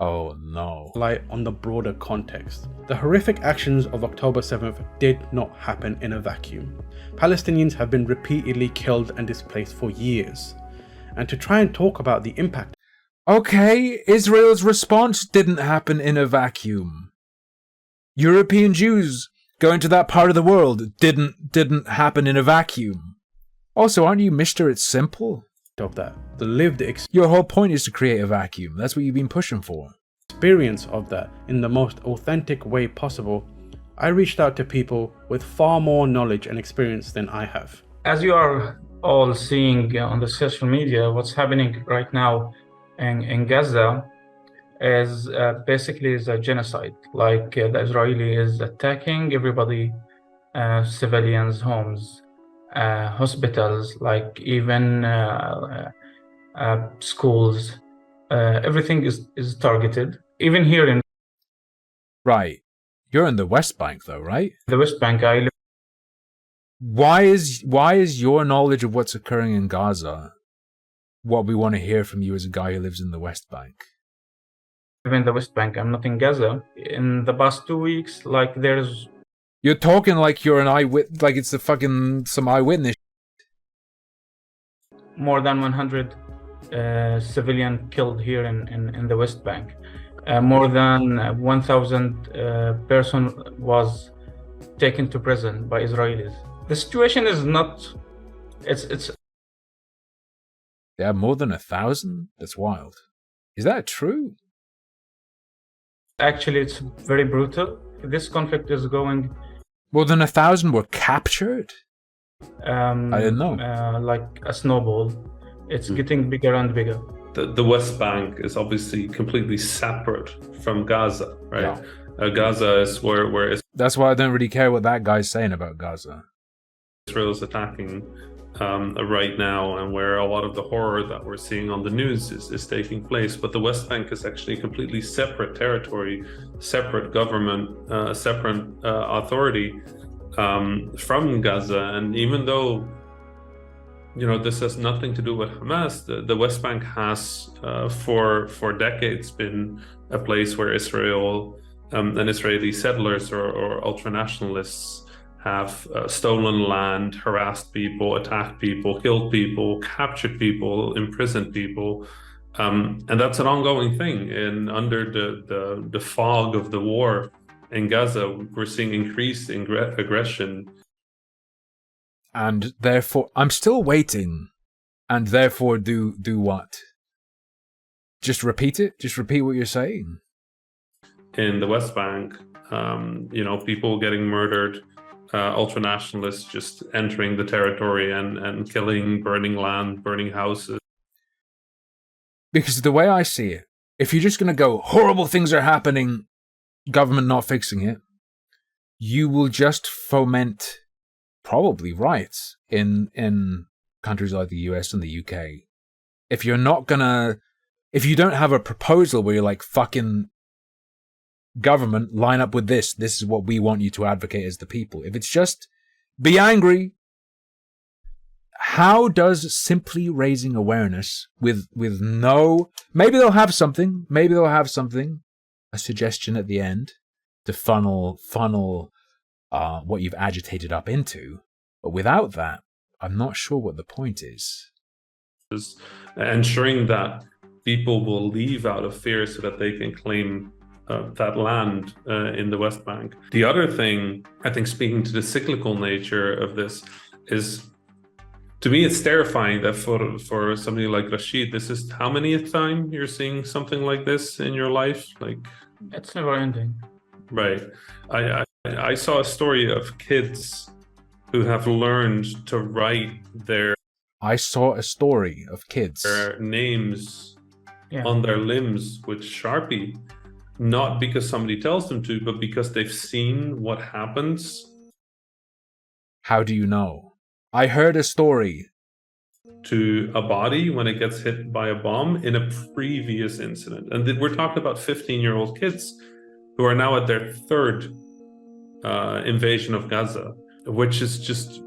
Oh no. Light on the broader context. The horrific actions of October 7th did not happen in a vacuum. Palestinians have been repeatedly killed and displaced for years. And to try and talk about the impact... Okay, Israel's response didn't happen in a vacuum. European Jews going to that part of the world didn't happen in a vacuum. Also, aren't you Mr. It's Simple? Of that, the lived Your whole point is to create a vacuum. That's what you've been pushing for. Experience of that in the most authentic way possible. I reached out to people with far more knowledge and experience than I have. As you are all seeing on the social media, what's happening right now in Gaza is basically is a genocide. Like the Israeli is attacking everybody, civilians, homes, hospitals, like even schools. Everything is targeted. Even here in Right. You're in the West Bank though, right? the West Bank, I live Why is your knowledge of what's occurring in Gaza what we want to hear from you as a guy who lives in the West Bank? in the West Bank. I'm not in Gaza. In the past 2 weeks, like there's You're talking like you're an eyewitness, like it's some eyewitness. more than 100 civilian killed here in the West Bank. More than 1,000 person was taken to prison by Israelis. The situation is not. It's. Yeah, more than 1,000? That's wild. Is that true? Actually, it's very brutal. This conflict is going. More than 1,000 were captured? I didn't know. Like a snowball. It's getting bigger and bigger. The West Bank is obviously completely separate from Gaza, right? Yeah. Gaza is where That's why I don't really care what that guy's saying about Gaza. Israel's attacking right now, and where a lot of the horror that we're seeing on the news is taking place. But the West Bank is actually a completely separate territory, separate government, separate authority, from Gaza. And even though, you know, this has nothing to do with Hamas, the West Bank has for decades been a place where Israel and Israeli settlers or ultranationalists have stolen land, harassed people, attacked people, killed people, captured people, imprisoned people. And that's an ongoing thing. And under the fog of the war in Gaza, we're seeing increased aggression. And therefore, I'm still waiting. And therefore, do what? Just repeat it? Just repeat what you're saying? In the West Bank, you know, people getting murdered, ultranationalists just entering the territory and killing, burning land, burning houses. Because the way I see it, if you're just going to go, horrible things are happening, government not fixing it, you will just foment probably riots in countries like the US and the UK. If you're not gonna, if you don't have a proposal where you're like, fucking government, line up with this is what we want you to advocate as the people. If it's just be angry, how does simply raising awareness with no, maybe they'll have something, a suggestion at the end to funnel what you've agitated up into, but without that, I'm not sure what the point is. Ensuring that people will leave out of fear so that they can claim that land in the West Bank. The other thing, I think, speaking to the cyclical nature of this, is, to me, it's terrifying that for somebody like Rashid, this is how many time you're seeing something like this in your life? Like, it's never ending. Right. I saw a story of kids who have learned to write their names on their limbs with Sharpie, not because somebody tells them to, but because they've seen what happens. How do you know? I heard a story to a body when it gets hit by a bomb in a previous incident. And we're talking about 15-year-old kids who are now at their third invasion of Gaza, which is just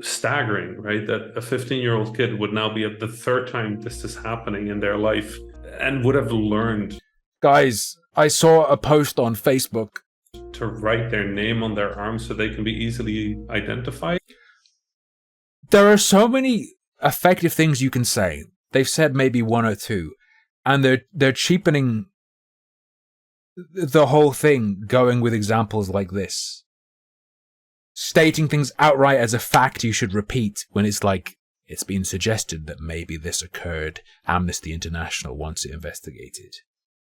staggering, right? That a 15-year-old kid would now be at the third time this is happening in their life and would have learned. Guys, I saw a post on Facebook to write their name on their arm so they can be easily identified. There are so many effective things you can say. They've said maybe one or two, and they're cheapening the whole thing, going with examples like this, stating things outright as a fact you should repeat when it's like, it's been suggested that maybe this occurred, Amnesty International wants it investigated.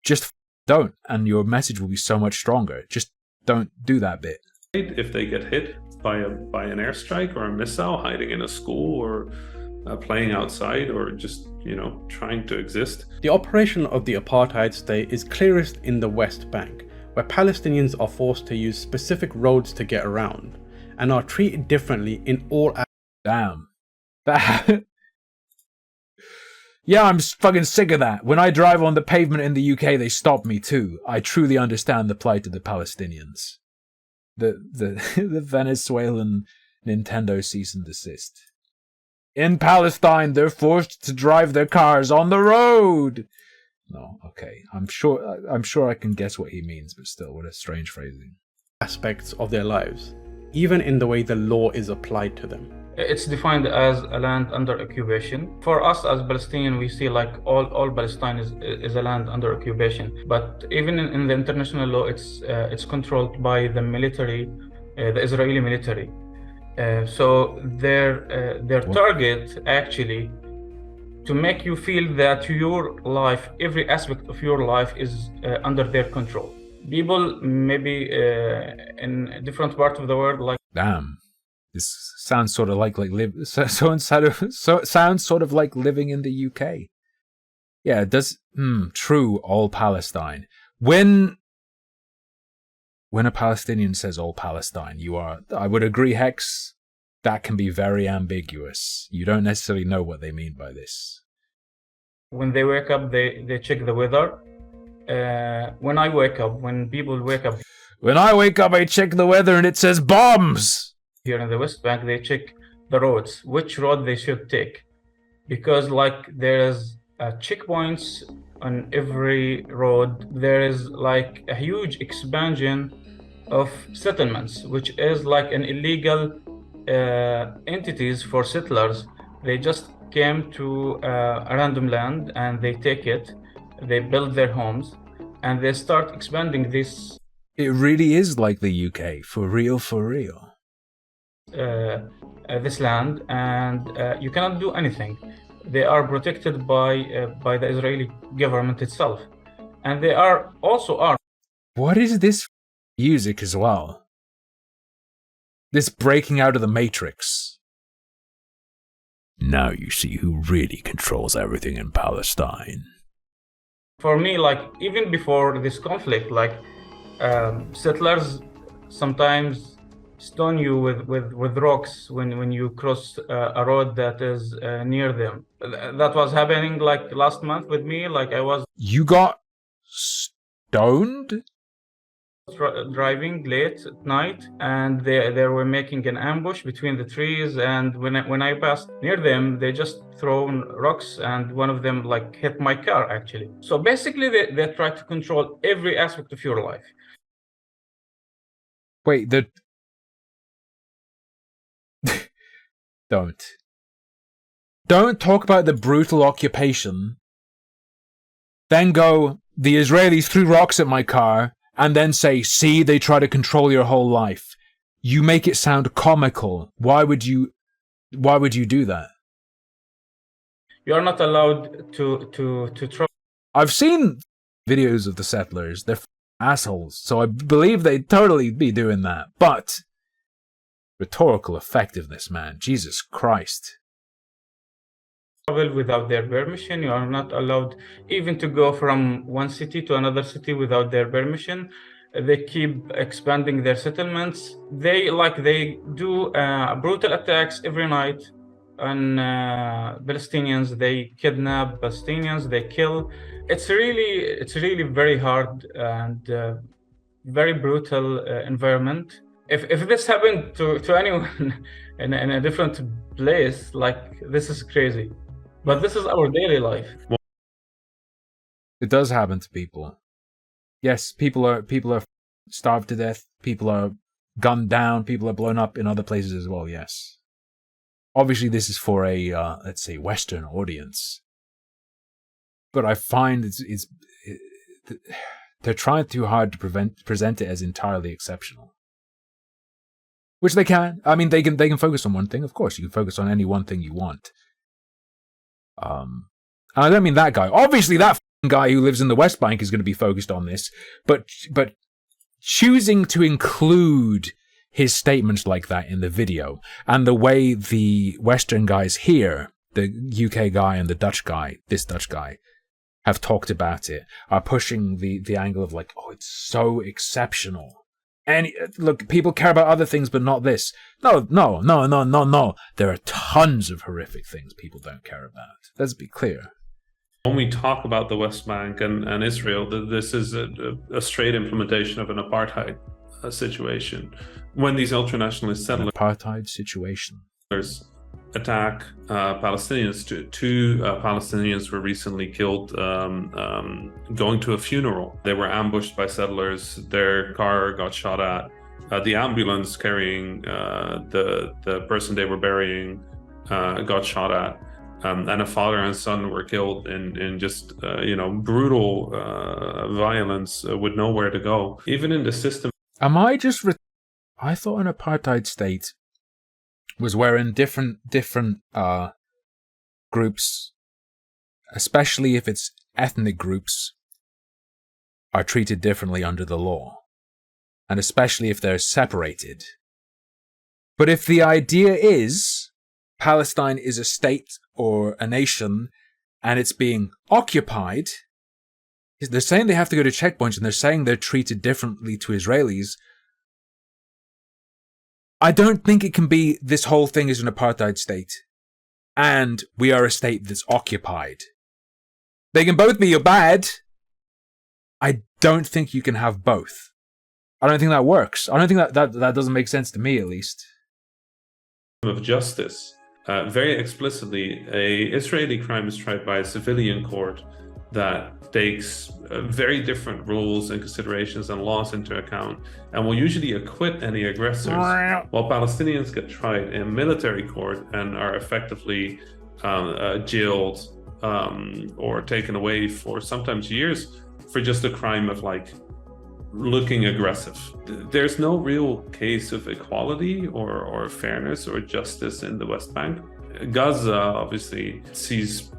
Just don't, and your message will be so much stronger. Just don't do that bit. If they get hit by an airstrike or a missile, hiding in a school or playing outside, or just, you know, trying to exist. The operation of the apartheid state is clearest in the West Bank, where Palestinians are forced to use specific roads to get around and are treated differently in all. Damn. Yeah, I'm fucking sick of that. When I drive on the pavement in the UK, they stop me too. I truly understand the plight of the Palestinians. The Venezuelan Nintendo cease and desist. In Palestine, they're forced to drive their cars on the road. No, okay. I'm sure I can guess what he means, but still, what a strange phrasing. Aspects of their lives, even in the way the law is applied to them. It's defined as a land under occupation. For us as Palestinian, we see like all Palestine is a land under occupation. But even in the international law, it's controlled by the military, the Israeli military. So their target actually to make you feel that your life, every aspect of your life, is under their control. People maybe in different parts of the world, like, damn. This sounds sort of like sounds sort of like living in the UK. Yeah, it does. True, all Palestine. When a Palestinian says all Palestine, I would agree, Hex, that can be very ambiguous. You don't necessarily know what they mean by this. When they wake up, they check the weather. When I wake up, when people wake up. When I wake up, I check the weather and it says bombs. Here in the West Bank, they check the roads, which road they should take. Because like there's checkpoints on every road. There is like a huge expansion of settlements, which is like an illegal entities for settlers. They just came to a random land and they take it, they build their homes, and they start expanding this. It really is like the UK, for real, for real. This land, and you cannot do anything. They are protected by the Israeli government itself, and they are also armed. What is this music as well? This breaking out of the Matrix. Now you see who really controls everything in Palestine. For me, like even before this conflict, like settlers sometimes stone you with rocks when you cross a road that is near them. That was happening like last month with me. Like I was. You got stoned? Driving late at night, and they were making an ambush between the trees, and when I passed near them, they just thrown rocks, and one of them like hit my car actually. So basically they try to control every aspect of your life. Wait, Don't talk about the brutal occupation, then go, the Israelis threw rocks at my car, and then say, see, they try to control your whole life. You make it sound comical. Why would you do that? You are not allowed to try. I've seen videos of the settlers. They're assholes, so I believe they'd totally be doing that. But rhetorical effectiveness, man. Jesus Christ. Travel without their permission. You are not allowed even to go from one city to another city without their permission. They keep expanding their settlements. They do brutal attacks every night on Palestinians. They kidnap Palestinians. They kill. It's really very hard and very brutal environment. If this happened to anyone in a different place, like this is crazy. But this is our daily life. It does happen to people. Yes, people are starved to death. People are gunned down. People are blown up in other places as well. Yes. Obviously, this is for a let's say Western audience. But I find they're trying too hard to present it as entirely exceptional. Which they can. I mean, they can focus on one thing. Of course, you can focus on any one thing you want. And I don't mean that guy. Obviously, that guy who lives in the West Bank is going to be focused on this, but choosing to include his statements like that in the video, and the way the Western guys here, the UK guy and the Dutch guy, this Dutch guy, have talked about it, are pushing the angle of like, oh, it's so exceptional. And look, people care about other things, but not this. No. There are tons of horrific things people don't care about. Let's be clear. When we talk about the West Bank and Israel, this is a straight implementation of an apartheid situation. When these ultranationalist settlers... Apartheid situation. Attack Palestinians. Two Palestinians were recently killed going to a funeral. They were ambushed by settlers. Their car got shot at. The ambulance carrying the person they were burying got shot at. And a father and son were killed in just brutal violence with nowhere to go. Even in the system. Am I just... I thought an apartheid state was wherein different groups, especially if it's ethnic groups, are treated differently under the law, and especially if they're separated. But if the idea is Palestine is a state or a nation and it's being occupied, they're saying they have to go to checkpoints and they're saying they're treated differently to Israelis. I don't think it can be this whole thing is an apartheid state and we are a state that's occupied. They can both be bad. I don't think you can have both. I don't think that works. I don't think that doesn't make sense to me, at least. Of justice. Very explicitly, a Israeli crime is tried by a civilian court that takes very different rules and considerations and laws into account and will usually acquit any aggressors, while Palestinians get tried in military court and are effectively jailed or taken away for sometimes years for just a crime of like looking aggressive. There's no real case of equality or fairness or justice in the West Bank. Gaza obviously sees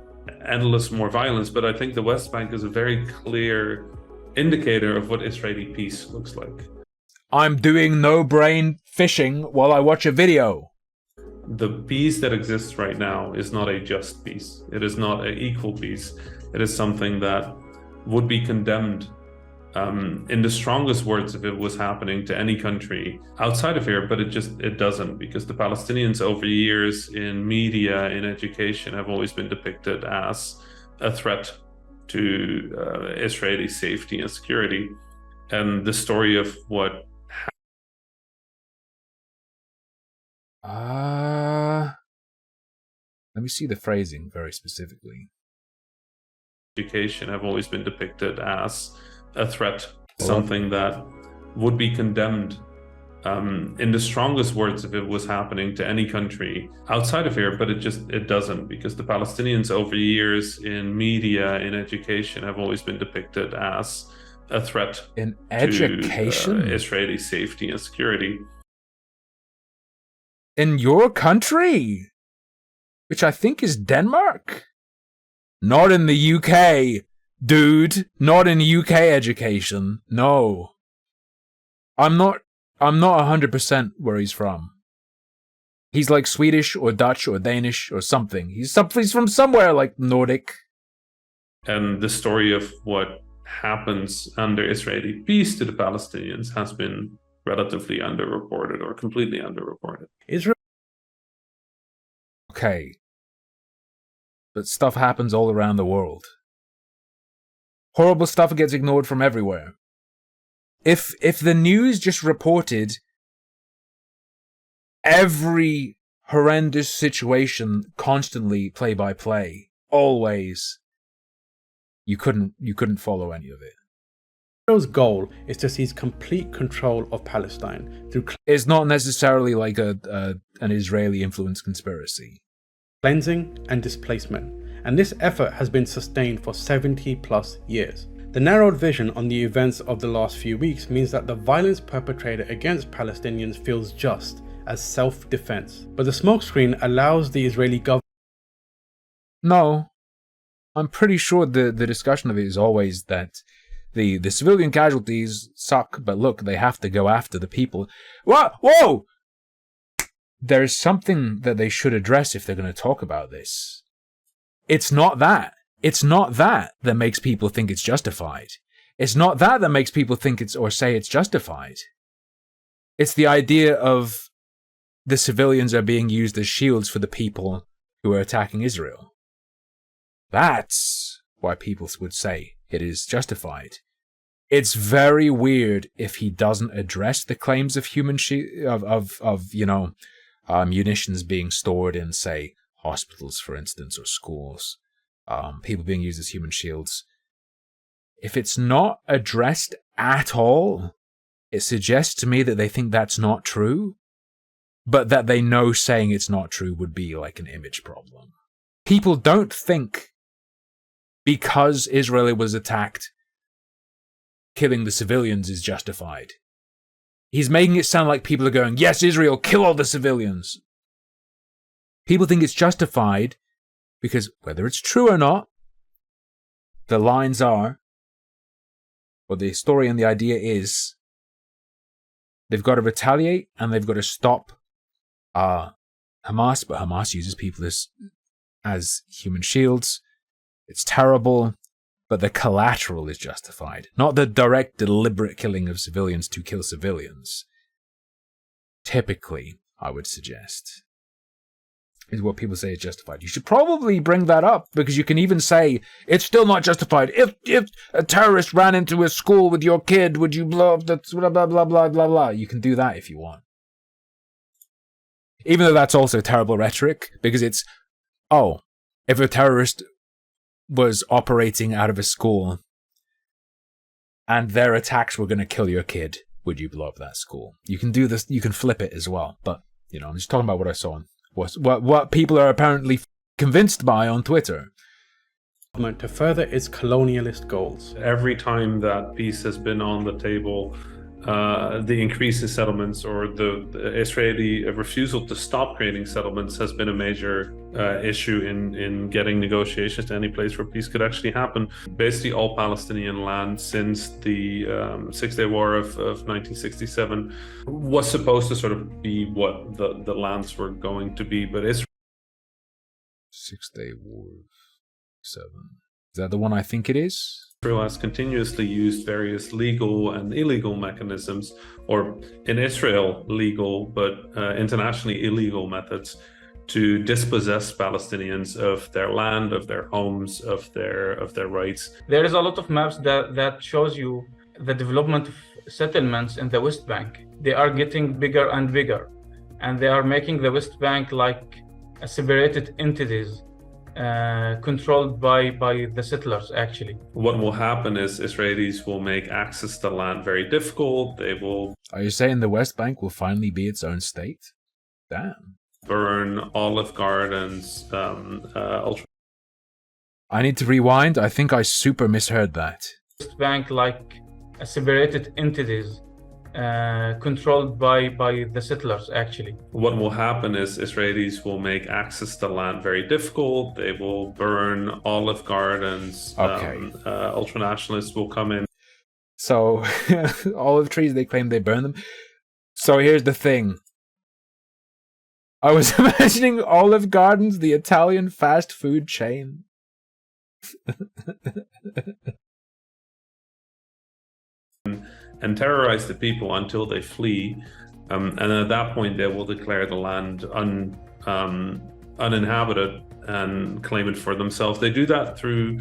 endless more violence, but I think the West Bank is a very clear indicator of what Israeli peace looks like. I'm doing no brain fishing while I watch a video. The peace that exists right now is not a just peace. It is not an equal peace. It is something that would be condemned in the strongest words if it was happening to any country outside of here, but it doesn't, because the Palestinians over years in media, in education, have always been depicted as a threat to Israeli safety and security. And the story of what let me see the phrasing very specifically. Education have always been depicted as a threat, something that would be condemned in the strongest words if it was happening to any country outside of here, but it doesn't, because the Palestinians over years in media, in education, have always been depicted as a threat in education to Israeli safety and security. In your country, which I think is Denmark, not in the UK. Dude, not in UK education. No. I'm not 100% where he's from. He's like Swedish or Dutch or Danish or something. He's from somewhere like Nordic. And the story of what happens under Israeli peace to the Palestinians has been relatively underreported or completely underreported. Israel. Okay. But stuff happens all around the world. Horrible stuff gets ignored from everywhere. If the news just reported every horrendous situation constantly, play by play, always, you couldn't follow any of it. Israel's goal is to seize complete control of Palestine through it's not necessarily like an Israeli influence conspiracy. Cleansing and displacement. And this effort has been sustained for 70 plus years. The narrowed vision on the events of the last few weeks means that the violence perpetrated against Palestinians feels just as self-defense. But the smokescreen allows the Israeli government... No. I'm pretty sure the discussion of it is always that the civilian casualties suck, but look, they have to go after the people. What? Whoa! There's something that they should address if they're going to talk about this. It's not that. It's not that makes people think it's justified. It's not that makes people think or say it's justified. It's the idea of the civilians are being used as shields for the people who are attacking Israel. That's why people would say it is justified. It's very weird if he doesn't address the claims of munitions being stored in, say, hospitals, for instance, or schools. People being used as human shields. If it's not addressed at all, it suggests to me that they think that's not true, but that they know saying it's not true would be like an image problem. People don't think because Israel was attacked, killing the civilians is justified. He's making it sound like people are going, yes, Israel, kill all the civilians. People think it's justified because whether it's true or not, the lines are, or the story and the idea is, they've got to retaliate and they've got to stop Hamas, but Hamas uses people as human shields. It's terrible, but the collateral is justified, not the direct, deliberate killing of civilians to kill civilians. Typically, I would suggest. is what people say is justified. You should probably bring that up, because you can even say it's still not justified. If a terrorist ran into a school with your kid, would you blow up the blah blah blah blah blah blah? You can do that if you want. Even though that's also terrible rhetoric, because it's, oh, if a terrorist was operating out of a school and their attacks were going to kill your kid, would you blow up that school? You can do this, you can flip it as well. But, you know, I'm just talking about what I saw on what people are apparently convinced by on Twitter. To further its colonialist goals. Every time that peace has been on the table, the increase in settlements or the Israeli refusal to stop creating settlements has been a major issue in getting negotiations to any place where peace could actually happen. Basically, all Palestinian land since the Six-Day War of 1967 was supposed to sort of be what the lands were going to be, but Israel... Six-Day War 7. Is that the one I think it is? Israel has continuously used various legal and illegal mechanisms, or in Israel legal, but internationally illegal methods, to dispossess Palestinians of their land, of their homes, of their rights. There is a lot of maps that shows you the development of settlements in the West Bank. They are getting bigger and bigger, and they are making the West Bank like a separated entities. Controlled by the settlers, actually. What will happen is Israelis will make access to land very difficult. They will... Are you saying the West Bank will finally be its own state? Damn. Burn olive gardens, I need to rewind. I think I super misheard that. West Bank like a separated entities. Controlled by the settlers, actually. What will happen is Israelis will make access to land very difficult. They will burn olive gardens. Okay. Ultranationalists will come in. So, olive trees, they claim they burn them. So here's the thing. I was imagining Olive Gardens, the Italian fast food chain. And terrorize the people until they flee, and at that point they will declare the land uninhabited and claim it for themselves. They do that through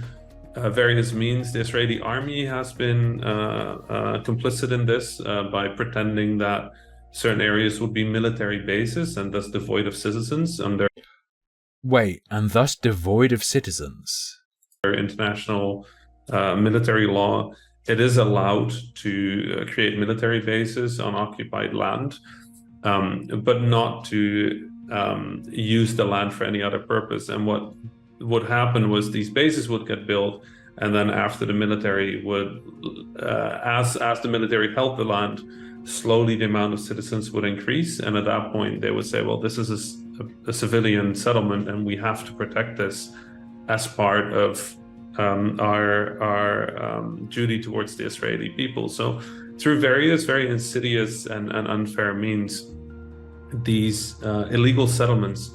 various means. The Israeli army has been complicit in this by pretending that certain areas would be military bases and thus devoid of citizens under... Wait, and thus devoid of citizens? International military law. It is allowed to create military bases on occupied land, but not to use the land for any other purpose. And what would happen was these bases would get built, and then after the military would, as the military held the land, slowly the amount of citizens would increase. And at that point, they would say, well, this is a civilian settlement, and we have to protect this as part of our duty towards the Israeli people. So through various very insidious and unfair means, these illegal settlements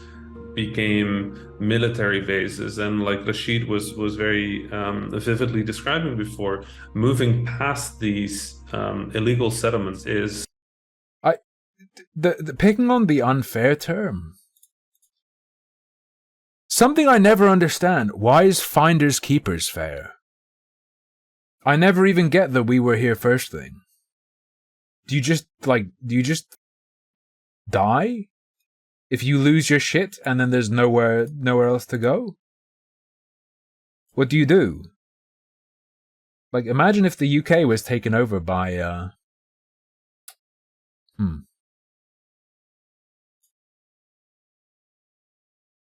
became military bases. And like Rashid was very vividly describing before, moving past these illegal settlements is... The picking on the unfair term. Something I never understand. Why is finders keepers fair? I never even get the we were here first thing. Do you just die? If you lose your shit and then there's nowhere else to go? What do you do? Like, imagine if the UK was taken over by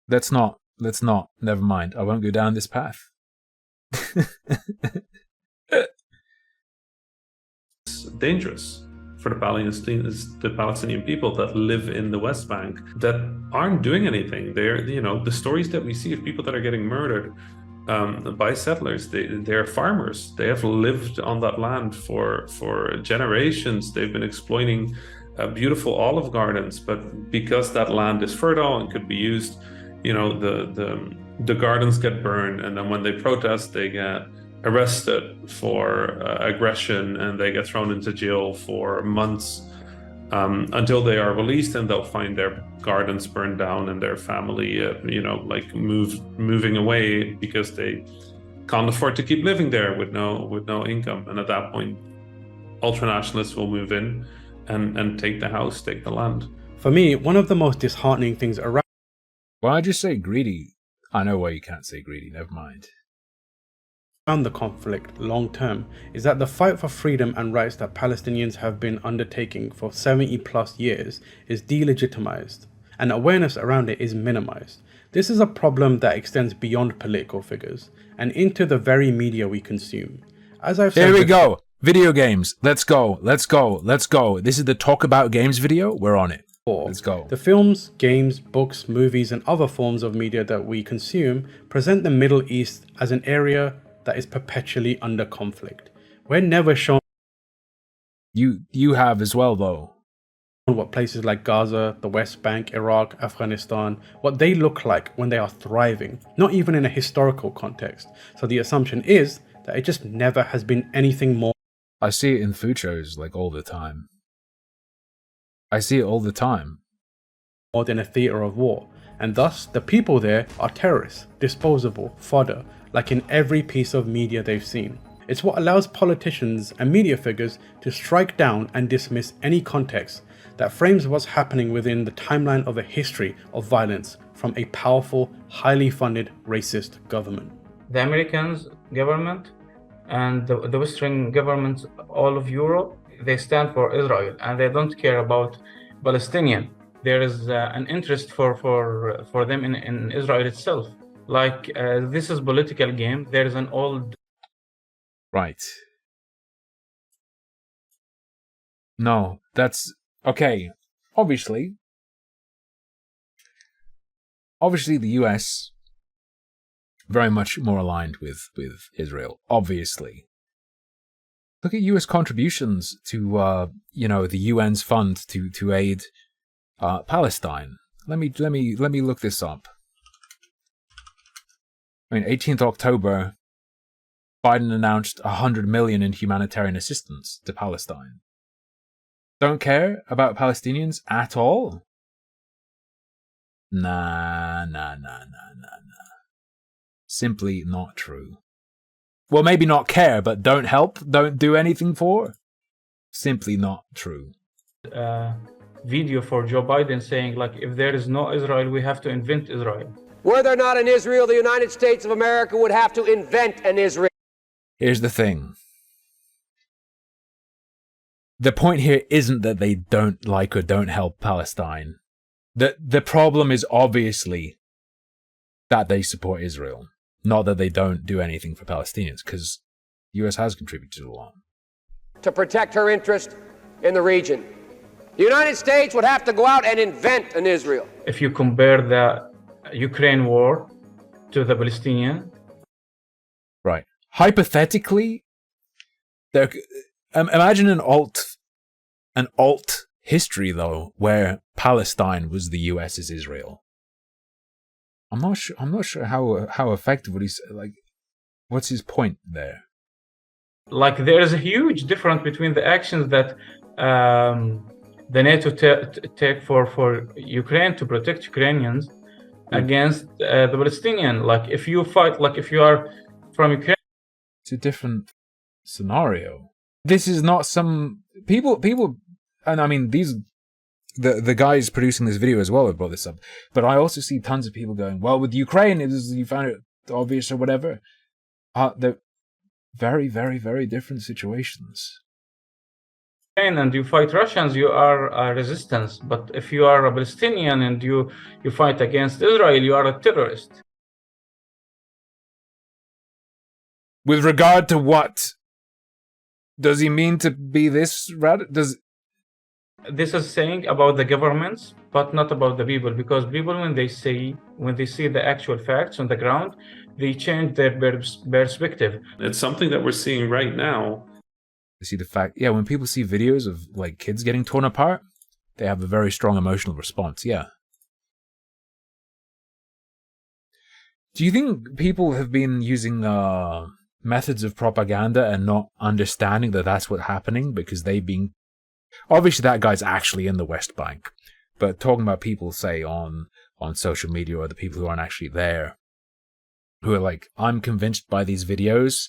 Let's not. Never mind. I won't go down this path. It's dangerous for the Palestinian people that live in the West Bank that aren't doing anything. They're, the stories that we see of people that are getting murdered by settlers, they're farmers. They have lived on that land for generations. They've been exploiting beautiful olive gardens, but because that land is fertile and could be used, the gardens get burned, and then when they protest, they get arrested for aggression, and they get thrown into jail for months. until they are released, and they'll find their gardens burned down and their family, like moving away because they can't afford to keep living there with no income. And at that point, ultranationalists will move in and take the house, take the land. For me, one of the most disheartening things around Why I just say greedy? I know why you can't say greedy, never mind. the conflict long term is that the fight for freedom and rights that Palestinians have been undertaking for 70 plus years is delegitimized, and awareness around it is minimized. This is a problem that extends beyond political figures and into the very media we consume. As I've said, Here we go. Video games. Let's go. Let's go. Let's go. This is the Talk About Games video. We're on it. Let's go. The films, games, books, movies, and other forms of media that we consume present the Middle East as an area that is perpetually under conflict. We're never shown You have as well, though. what places like Gaza, the West Bank, Iraq, Afghanistan, what they look like when they are thriving, not even in a historical context. So the assumption is that it just never has been anything more I see it in food shows like all the time. I see it all the time. than a theatre of war, and thus the people there are terrorists, disposable, fodder, like in every piece of media they've seen. It's what allows politicians and media figures to strike down and dismiss any context that frames what's happening within the timeline of a history of violence from a powerful, highly funded, racist government. The Americans government and the Western governments, all of Europe, they stand for Israel and they don't care about Palestinian. There is an interest for them in Israel itself. Like this is political game. There is an old Right. No, that's okay. Obviously, the US very much more aligned with Israel. Obviously, look at US contributions to the UN's fund to aid Palestine. Let me look this up. I mean, 18th October, Biden announced $100 million in humanitarian assistance to Palestine. Don't care about Palestinians at all? Nah. Simply not true. Well, maybe not care, but don't help, don't do anything for? Simply not true. video for Joe Biden saying, like, if there is no Israel, we have to invent Israel. Were there not an Israel, the United States of America would have to invent an Israel. Here's the thing. The point here isn't that they don't like or don't help Palestine. The problem is obviously that they support Israel, not that they don't do anything for Palestinians, because the US has contributed a lot. To protect her interest in the region. The United States would have to go out and invent an Israel. If you compare the Ukraine war to the Palestinian. Right. Hypothetically, imagine an alt history, though, where Palestine was the US's Israel. I'm not sure how effective what he's like. What's his point there? Like, there is a huge difference between the actions that the NATO take for Ukraine to protect Ukrainians against the Palestinian. Like, if you fight, like if you are from Ukraine, it's a different scenario. This is not some people, and I mean the guys producing this video as well have brought this up. But I also see tons of people going, well, with Ukraine, you found it obvious or whatever. They're very, very, very different situations. And you fight Russians, you are a resistance. But if you are a Palestinian and you fight against Israel, you are a terrorist. With regard to what? Does he mean to be this? This is saying about the governments, but not about the people, because people, when they see the actual facts on the ground, they change their perspective. It's something that we're seeing right now. You see the fact, yeah, when people see videos of like kids getting torn apart, they have a very strong emotional response, yeah. Do you think people have been using methods of propaganda and not understanding that that's what's happening because they've been Obviously, that guy's actually in the West Bank. But talking about people, say, on social media, or the people who aren't actually there, who are like, I'm convinced by these videos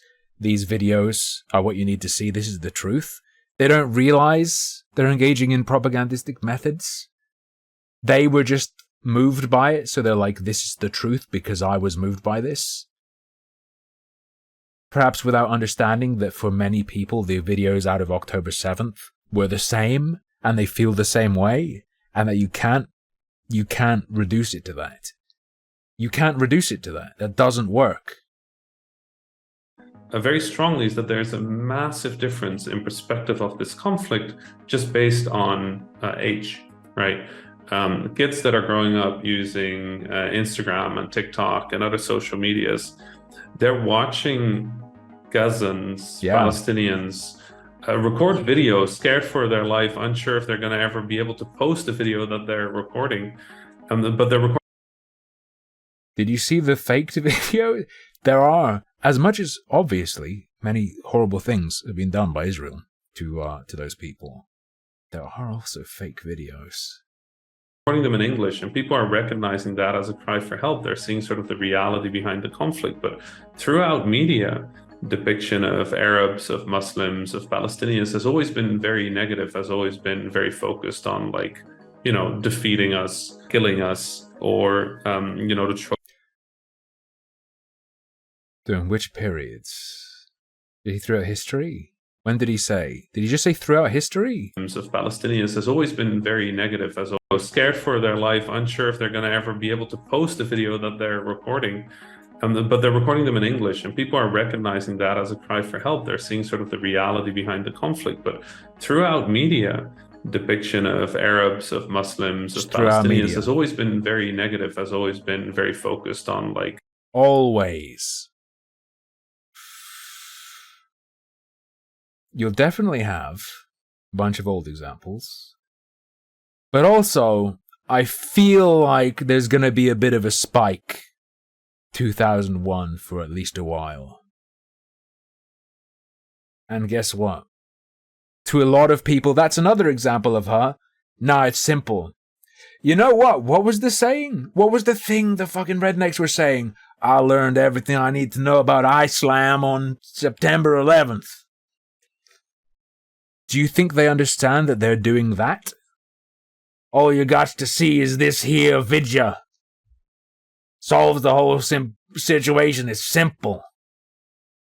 are what you need to see, this is the truth. They don't realize they're engaging in propagandistic methods. They were just moved by it, so they're like, this is the truth because I was moved by this. Perhaps without understanding that for many people, the videos out of October 7th were the same, and they feel the same way, and that you can't reduce it to that. You can't reduce it to that. That doesn't work. Very strongly is that there's a massive difference in perspective of this conflict just based on age, right? Kids that are growing up using Instagram and TikTok and other social medias, they're watching Gazans, Palestinians, record videos, scared for their life, unsure if they're going to ever be able to post the video that they're recording. But they're recording. Did you see the faked video? There are, as much as obviously many horrible things have been done by Israel to those people, there are also fake videos. Recording them in English, and people are recognizing that as a cry for help. They're seeing sort of the reality behind the conflict. But throughout media, depiction of Arabs, of Muslims, of Palestinians has always been very negative, has always been very focused on, like, you know, defeating us, killing us, or, you know, the trope. During which periods? Did he throughout history? When did he say? Did he just say throughout history? Of Palestinians has always been very negative, as always scared for their life, unsure if they're going to ever be able to post the video that they're recording. But they're recording them in English, and people are recognizing that as a cry for help. They're seeing sort of the reality behind the conflict. But throughout media, depiction of Arabs, of Muslims, of Palestinians has always been very negative, has always been very focused on, like... Always. You'll definitely have a bunch of old examples. But also, I feel like there's going to be a bit of a spike 2001 for at least a while. And guess what? To a lot of people, that's another example of her. Nah, it's simple. You know what? What was the saying? What was the thing the fucking rednecks were saying? I learned everything I need to know about Islam on September 11th. Do you think they understand that they're doing that? All you got to see is this here vidya. Solves the whole situation. It's simple.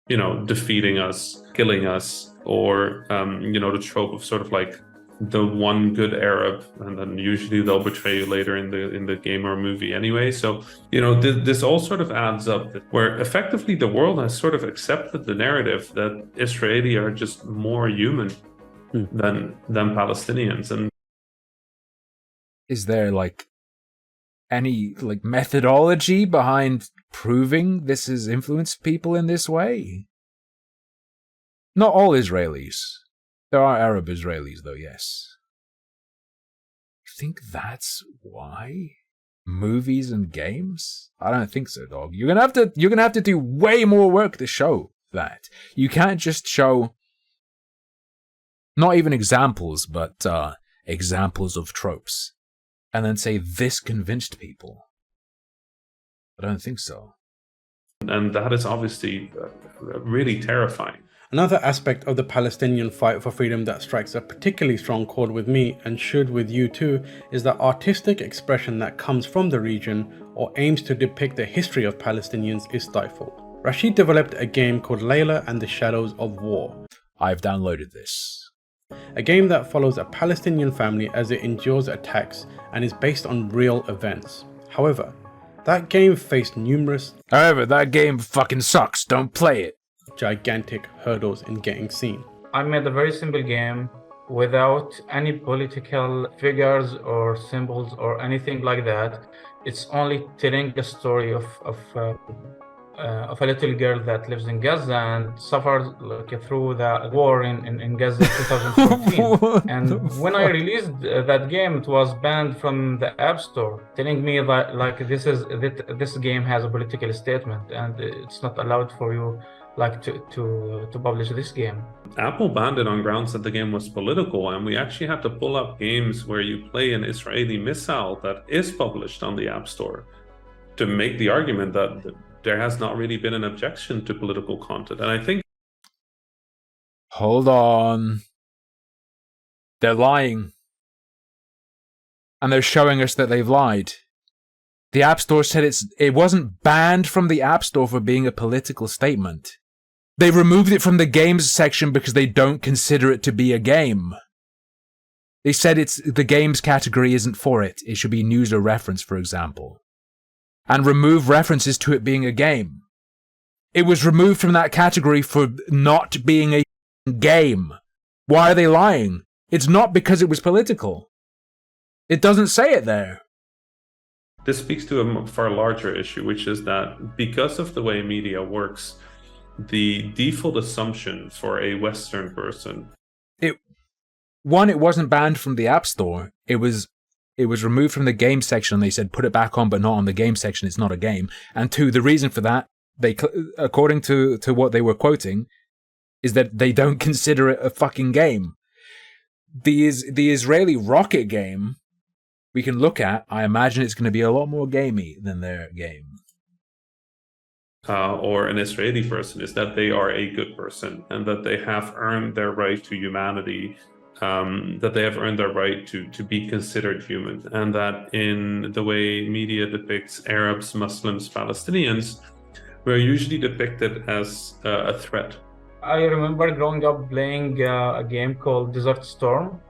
You know, defeating us, killing us, or, you know, the trope of sort of like the one good Arab, and then usually they'll betray you later in the game or movie anyway. So, you know, this all sort of adds up, where effectively the world has sort of accepted the narrative that Israeli are just more human than Palestinians. And is there like any like methodology behind proving this has influenced people in this way? Not all Israelis. There are Arab Israelis though, yes. You think that's why? Movies and games? I don't think so, dog. You're gonna have to do way more work to show that. You can't just show not even examples, but examples of tropes, and then say this convinced people. I don't think so. And that is obviously really terrifying. Another aspect of the Palestinian fight for freedom that strikes a particularly strong chord with me, and should with you too, is the artistic expression that comes from the region or aims to depict the history of Palestinians is stifled. Rashid developed a game called Layla and the Shadows of War. I've downloaded this. A game that follows a Palestinian family as it endures attacks and is based on real events. However, that game faced numerous fucking sucks. Don't play it. Gigantic hurdles in getting seen. I made a very simple game without any political figures or symbols or anything like that. It's only telling the story of a little girl that lives in Gaza and suffered through the war in Gaza in 2014. And when I released that game, it was banned from the App Store, telling me that this game has a political statement and it's not allowed for you like to publish this game. Apple banned it on grounds that the game was political, and we actually had to pull up games where you play an Israeli missile that is published on the App Store to make the argument that there has not really been an objection to political content. And I think... Hold on. They're lying. And they're showing us that they've lied. The App Store said it wasn't banned from the App Store for being a political statement. They removed it from the games section because they don't consider it to be a game. They said the games category isn't for it. It should be news or reference, for example. And remove references to it being a game. It was removed from that category for not being a game. Why are they lying? It's not because it was political. It doesn't say it there. This speaks to a far larger issue, which is that because of the way media works, the default assumption for a Western person... It wasn't banned from the App Store. It was removed from the game section. They said put it back on, but not on the game section. It's not a game. And two, the reason for that, according to what they were quoting, is that they don't consider it a fucking game. The Israeli rocket game we can look at, I imagine it's going to be a lot more gamey than their game. Or an Israeli person, is that they are a good person and that they have earned their right to humanity, that they have earned their right to be considered human, and that in the way media depicts Arabs, Muslims, Palestinians, we're usually depicted as a threat. I remember growing up playing a game called Desert Storm.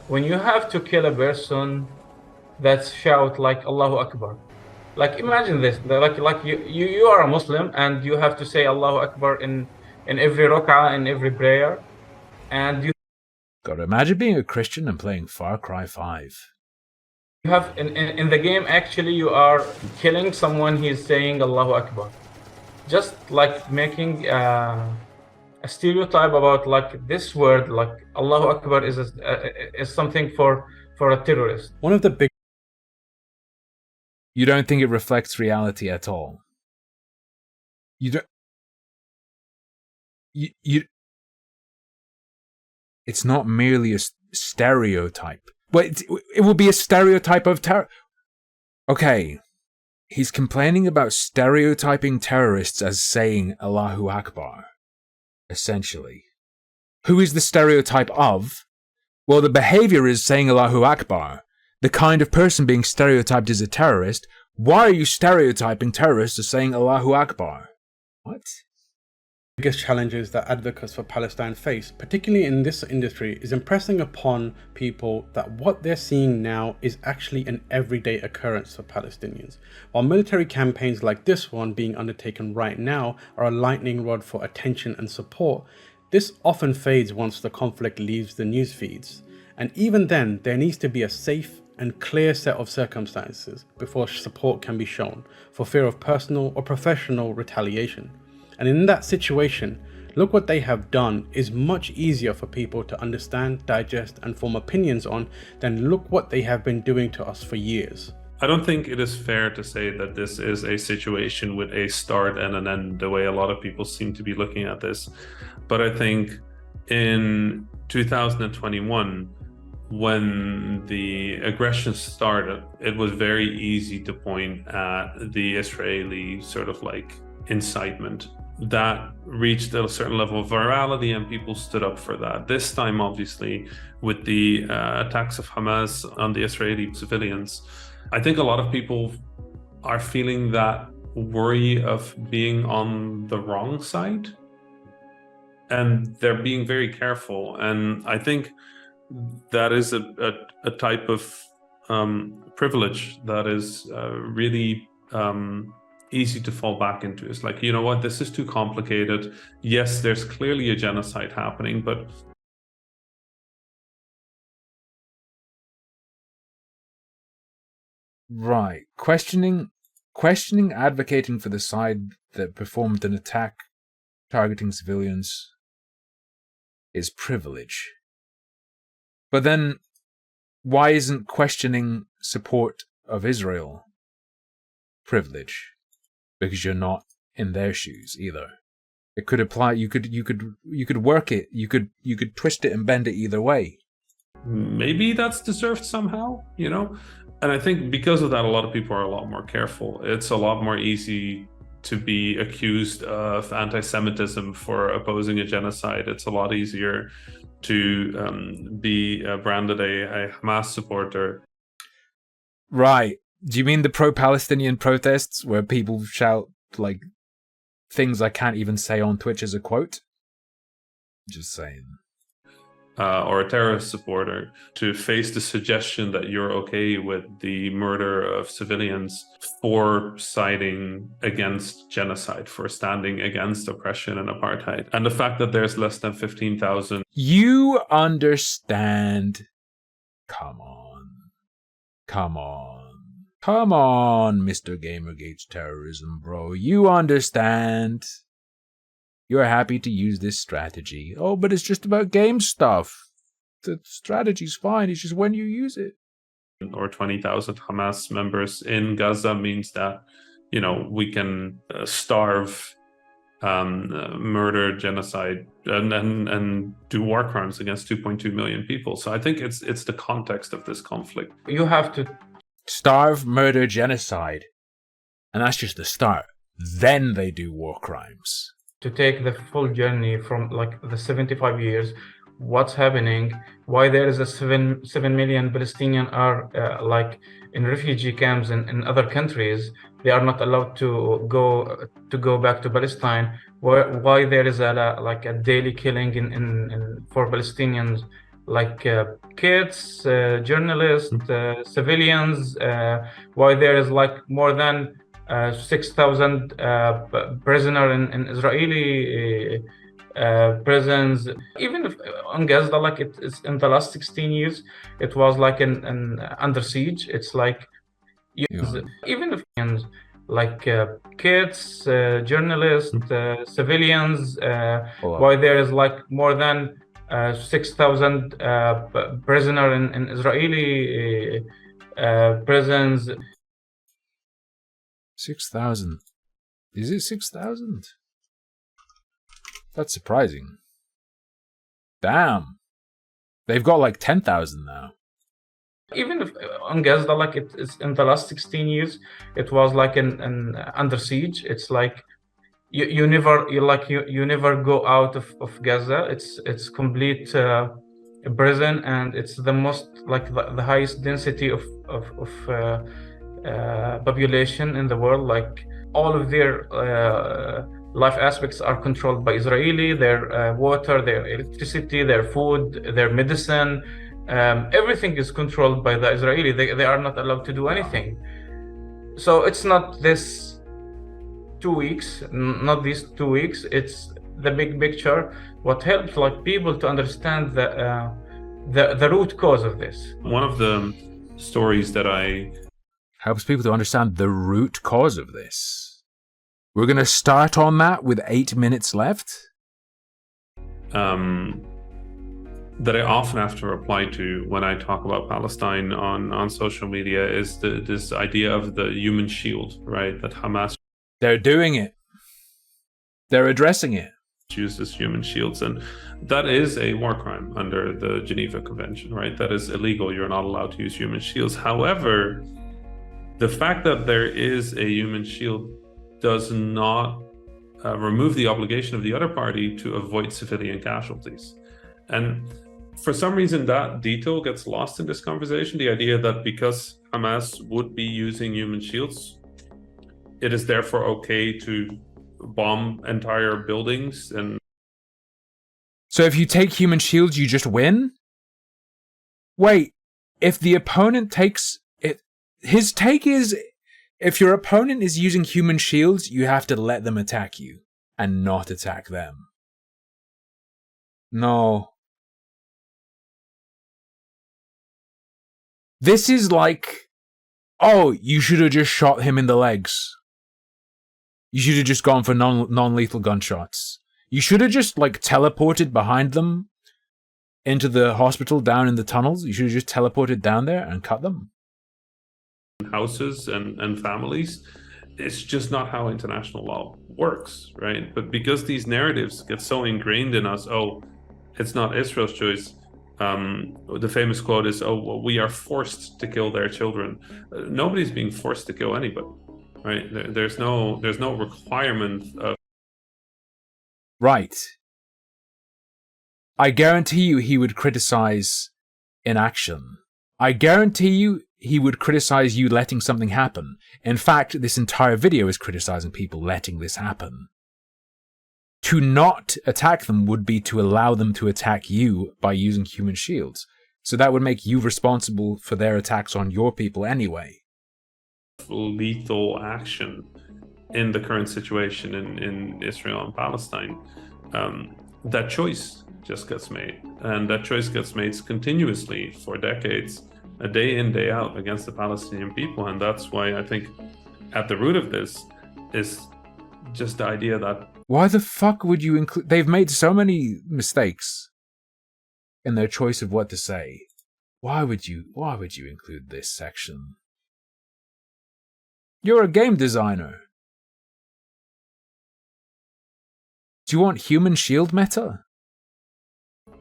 When you have to kill a person that shout like Allahu Akbar. Like imagine this, like you are a Muslim and you have to say Allahu Akbar in every rak'ah, in every prayer. And you gotta imagine being a Christian and playing Far Cry 5. You have in the game actually you are killing someone, he's saying Allahu Akbar. Just like making a stereotype about like this word, like Allahu Akbar is something for a terrorist. One of the big... You don't think it reflects reality at all? You don't... You It's not merely a stereotype. But it will be a stereotype of terror. Okay. He's complaining about stereotyping terrorists as saying Allahu Akbar. Essentially. Who is the stereotype of? Well, the behavior is saying Allahu Akbar. The kind of person being stereotyped as a terrorist. Why are you stereotyping terrorists as saying Allahu Akbar? What? The biggest challenges that advocates for Palestine face, particularly in this industry, is impressing upon people that what they're seeing now is actually an everyday occurrence for Palestinians. While military campaigns like this one being undertaken right now are a lightning rod for attention and support, this often fades once the conflict leaves the news feeds. And even then, there needs to be a safe and clear set of circumstances before support can be shown, for fear of personal or professional retaliation. And in that situation, look what they have done is much easier for people to understand, digest, and form opinions on than look what they have been doing to us for years. I don't think it is fair to say that this is a situation with a start and an end, the way a lot of people seem to be looking at this. But I think in 2021, when the aggression started, it was very easy to point at the Israeli sort of like incitement. That reached a certain level of virality and people stood up for that. This time, obviously, with the attacks of Hamas on the Israeli civilians, I think a lot of people are feeling that worry of being on the wrong side. And they're being very careful. And I think that is a type of privilege that is really easy to fall back into. It's like, you know what, this is too complicated. Yes, there's clearly a genocide happening, but right. Questioning advocating for the side that performed an attack targeting civilians is privilege. But then why isn't questioning support of Israel privilege? Because you're not in their shoes either. It could apply. You could work it. You could twist it and bend it either way. Maybe that's deserved somehow, you know? And I think because of that, a lot of people are a lot more careful. It's a lot more easy to be accused of anti-Semitism for opposing a genocide. It's a lot easier to be branded a Hamas supporter. Right. Do you mean the pro-Palestinian protests where people shout like things I can't even say on Twitch as a quote? Just saying. Or a terrorist supporter, to face the suggestion that you're okay with the murder of civilians for siding against genocide, for standing against oppression and apartheid. And the fact that there's less than 15,000. You understand. Come on. Come on. Come on, Mr. Gamergate's terrorism, bro. You understand. You're happy to use this strategy. Oh, but it's just about game stuff. The strategy's fine. It's just when you use it. Or 20,000 Hamas members in Gaza means that, you know, we can starve, murder, genocide, and do war crimes against 2.2 million people. So I think it's the context of this conflict. You have to starve, murder, genocide. And that's just the start. Then they do war crimes. to take the full journey from like the 75 years, what's happening, why there is a 7 million Palestinians are like in refugee camps in other countries. They are not allowed to go back to Palestine. Why there is like a daily killing in for Palestinians, like kids, journalists, civilians. Why there is like more than 6,000 prisoners in Israeli prisons. Even if on Gaza, like it's in the last 16 years, it was like an under siege. It's like even if like kids, journalists, civilians. Why there is like more than 6,000 prisoners in Israeli prisons. 6,000. Is it 6,000? That's surprising. Damn. They've got like 10,000 now. Even if on Gaza, like it's in the last 16 years, it was like an under siege. It's like you never go out of Gaza. It's complete prison, and it's the most like the highest density of population in the world. Like all of their life aspects are controlled by Israeli. Their water, their electricity, their food, their medicine, everything is controlled by the Israeli. They are not allowed to do anything. So it's not this 2 weeks, not these 2 weeks. It's the big picture. What helps like people to understand the root cause of this. One of the stories that helps people to understand the root cause of this. We're going to start on that with 8 minutes left. That I often have to reply to when I talk about Palestine on social media is this idea of the human shield, right? That Hamas... They're doing it. They're addressing it. Uses human shields, and that is a war crime under the Geneva Convention, right? That is illegal. You're not allowed to use human shields. However, the fact that there is a human shield does not remove the obligation of the other party to avoid civilian casualties. And for some reason, that detail gets lost in this conversation. The idea that because Hamas would be using human shields, it is therefore okay to bomb entire buildings. And so if you take human shields, you just win? Wait, if the opponent takes it, his take is, if your opponent is using human shields, you have to let them attack you and not attack them. No. This is like, oh, you should have just shot him in the legs. You should have just gone for non-lethal gunshots. You should have just like teleported behind them into the hospital down in the tunnels. You should have just teleported down there and cut them. Houses and families. it's just not how international law works, right? But because these narratives get so ingrained in us, oh, it's not Israel's choice. The famous quote is, "Oh, well, we are forced to kill their children." Nobody's being forced to kill anybody, right? There's no requirement of. Right. I guarantee you he would criticize inaction. I guarantee you he would criticize you letting something happen. In fact, this entire video is criticizing people letting this happen. To not attack them would be to allow them to attack you by using human shields. So that would make you responsible for their attacks on your people anyway. Lethal action in the current situation in Israel and Palestine. That choice just gets made. And that choice gets made continuously for decades, a day in, day out against the Palestinian people. And that's why I think at the root of this is just the idea that why the fuck would you include... They've made so many mistakes in their choice of what to say. Why would you include this section? You're a game designer. Do you want human shield meta?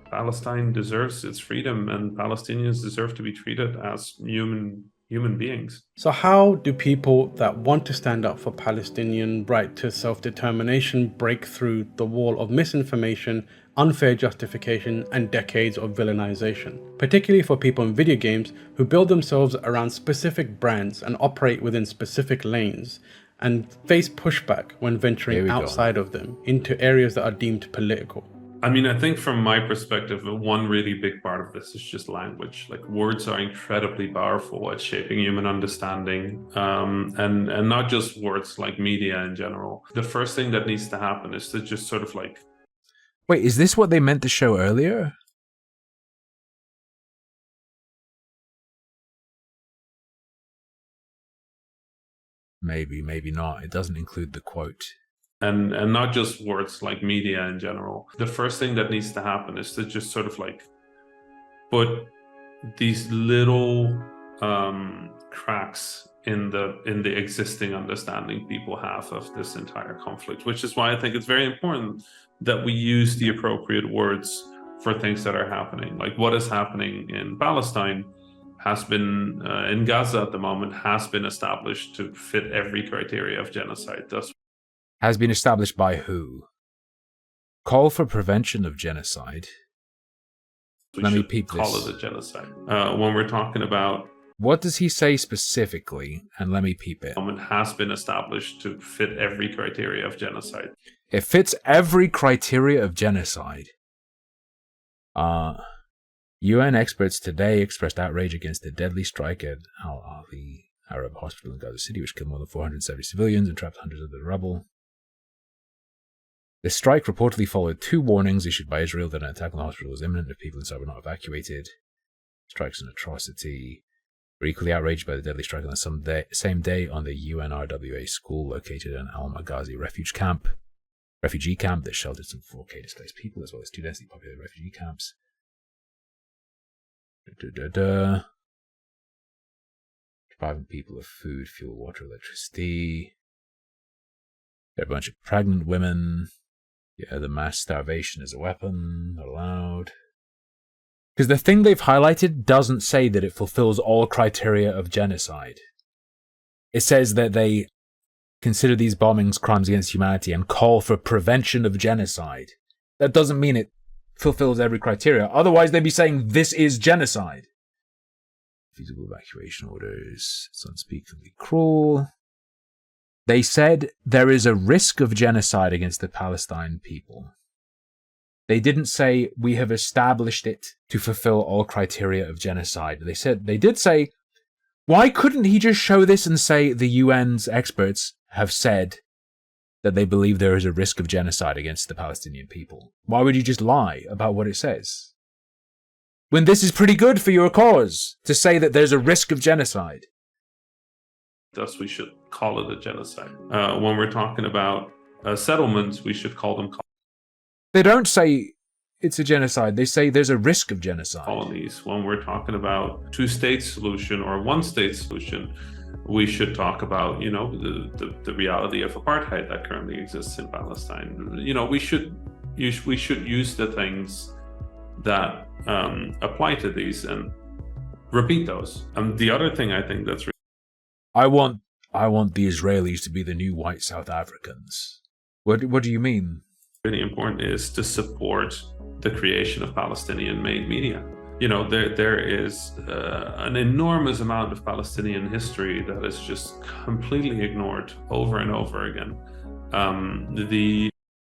Palestine deserves its freedom and Palestinians deserve to be treated as human beings. So how do people that want to stand up for Palestinian right to self-determination break through the wall of misinformation, unfair justification, and decades of villainization? Particularly for people in video games who build themselves around specific brands and operate within specific lanes and face pushback when venturing outside of them into areas that are deemed political. I mean, I think from my perspective, one really big part of this is just language. Like, words are incredibly powerful at shaping human understanding, and not just words, like media in general. The first thing that needs to happen is to just sort of like... Wait, is this what they meant to show earlier? Maybe, maybe not. It doesn't include the quote. And not just words, like media in general. The first thing that needs to happen is to just sort of like put these little cracks in the existing understanding people have of this entire conflict, which is why I think it's very important that we use the appropriate words for things that are happening. Like, what is happening in Palestine has been, in Gaza at the moment, has been established to fit every criteria of genocide. Thus, has been established by who? Call for prevention of genocide. Let me peep call this. it a genocide. When we're talking about... What does he say specifically? And let me peep it. It has been established to fit every criteria of genocide. It fits every criteria of genocide. UN experts today expressed outrage against the deadly strike at Al-Ali Arab hospital in Gaza City, which killed more than 470 civilians and trapped hundreds of the rubble. The strike reportedly followed 2 warnings issued by Israel that an attack on the hospital was imminent if people inside were not evacuated. Strike's an atrocity. We're equally outraged by the deadly strike on the same day on the UNRWA school located in Al-Maghazi refugee camp that sheltered some 4K displaced people, as well as 2 densely populated refugee camps. Depriving people of food, fuel, water, electricity. They're a bunch of pregnant women. Yeah, the mass starvation is a weapon, not allowed. Because the thing they've highlighted doesn't say that it fulfills all criteria of genocide. It says that they consider these bombings crimes against humanity and call for prevention of genocide. That doesn't mean it fulfills every criteria. Otherwise, they'd be saying this is genocide. Feasible evacuation orders. It's unspeakably cruel. They said there is a risk of genocide against the Palestine people. They didn't say we have established it to fulfill all criteria of genocide. They did say, why couldn't he just show this and say the UN's experts have said that they believe there is a risk of genocide against the Palestinian people? Why would you just lie about what it says? When this is pretty good for your cause, to say that there's a risk of genocide. Thus, we should call it a genocide. When we're talking about settlements, we should call them... They don't say it's a genocide. They say there's a risk of genocide. Colonies. When we're talking about two-state solution or one-state solution, we should talk about, the reality of apartheid that currently exists in Palestine. We should use the things that apply to these and repeat those. And the other thing I think that's I want the Israelis to be the new white South Africans. What do you mean? really important is to support the creation of Palestinian-made media. There is an enormous amount of Palestinian history that is just completely ignored over and over again.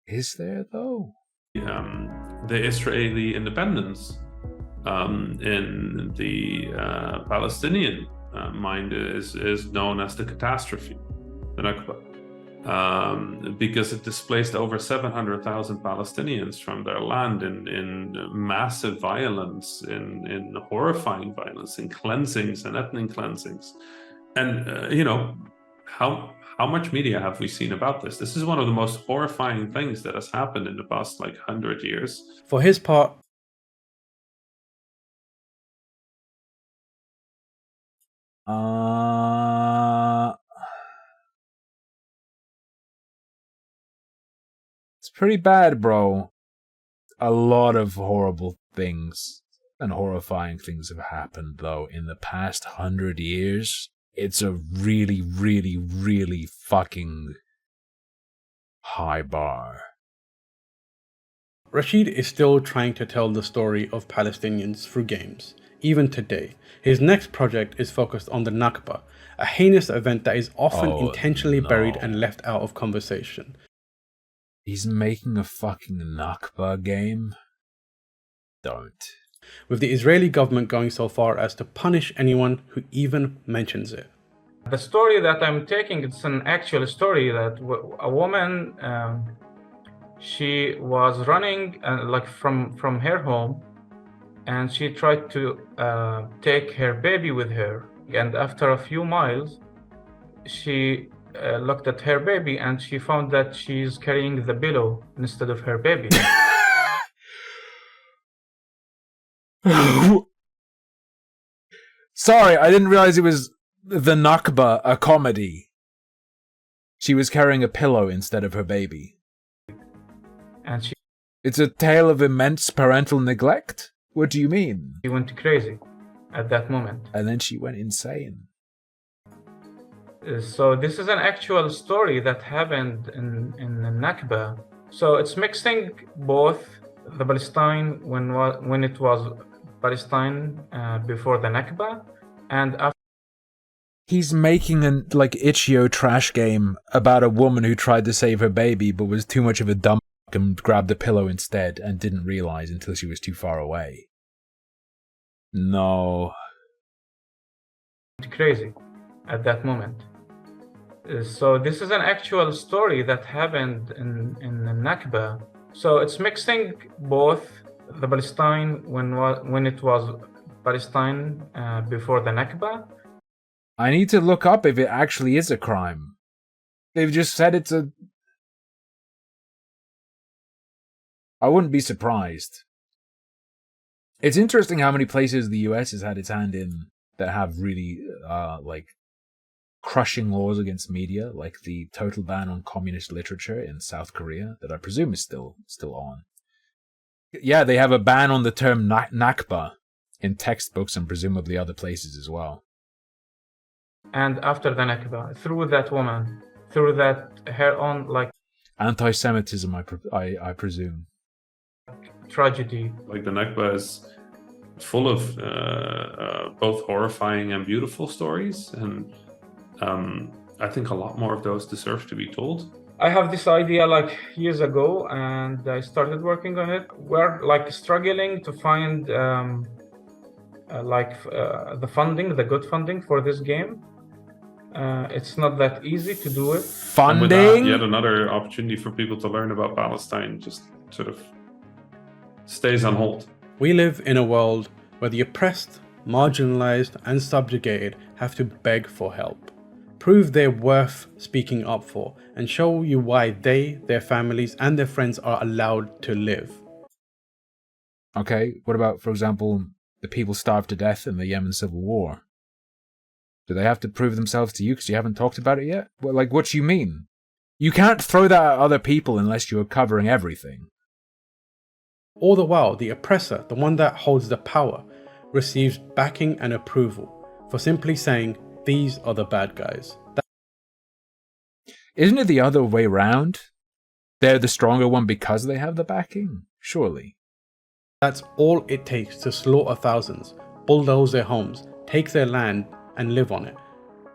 Is there though? The Israeli independence in the Palestinian mind is known as the catastrophe, the Nakba. Because it displaced over 700,000 Palestinians from their land in massive violence, in horrifying violence, in cleansings and ethnic cleansings. And, how much media have we seen about this? This is one of the most horrifying things that has happened in the past, 100 years. For his part, it's pretty bad, bro. A lot of horrible things and horrifying things have happened, though, in the past 100 years. It's a really, really, really fucking high bar. Rashid is still trying to tell the story of Palestinians through games, even today. His next project is focused on the Nakba, a heinous event that is often intentionally buried and left out of conversation. He's making a fucking Nakba game? Don't. With the Israeli government going so far as to punish anyone who even mentions it. The story that I'm taking, it's an actual story that a woman, she was running from her home, and she tried to take her baby with her. And after a few miles, she looked at her baby and she found that she's carrying the pillow instead of her baby. Sorry, I didn't realize it was the Nakba, a comedy. She was carrying a pillow instead of her baby. And it's a tale of immense parental neglect? What do you mean? She went crazy at that moment. And then she went insane. So this is an actual story that happened in Nakba. So it's mixing both the Palestine when it was Palestine before the Nakba and after. He's making an itch.io trash game about a woman who tried to save her baby but was too much of a dumb and grabbed a pillow instead and didn't realize until she was too far away. No. Crazy at that moment. So this is an actual story that happened in Nakba. So it's mixing both the Palestine when it was Palestine before the Nakba. I need to look up if it actually is a crime. They've just said it's a... I wouldn't be surprised. It's interesting how many places the US has had its hand in that have really, crushing laws against media, like the total ban on communist literature in South Korea, that I presume is still on. Yeah, they have a ban on the term Nakba in textbooks and presumably other places as well. And after the Nakba, through that woman, through that her own anti-Semitism, I presume. Tragedy. The Nakba is full of both horrifying and beautiful stories, and I think a lot more of those deserve to be told. I have this idea years ago, and I started working on it. We're struggling to find the funding, the good funding for this game. It's not that easy to do it. Funding? And with that, yet another opportunity for people to learn about Palestine just sort of stays on hold. We live in a world where the oppressed, marginalized, and subjugated have to beg for help, prove they're worth speaking up for, and show you why they, their families, and their friends are allowed to live. Okay, what about, for example, the people starved to death in the Yemen civil war? Do they have to prove themselves to you because you haven't talked about it yet? Well, like, what do you mean? You can't throw that at other people unless you're covering everything. All the while, the oppressor, the one that holds the power, receives backing and approval for simply saying, these are the bad guys. Isn't it the other way round? They're the stronger one because they have the backing? Surely. That's all it takes to slaughter thousands, bulldoze their homes, take their land and live on it,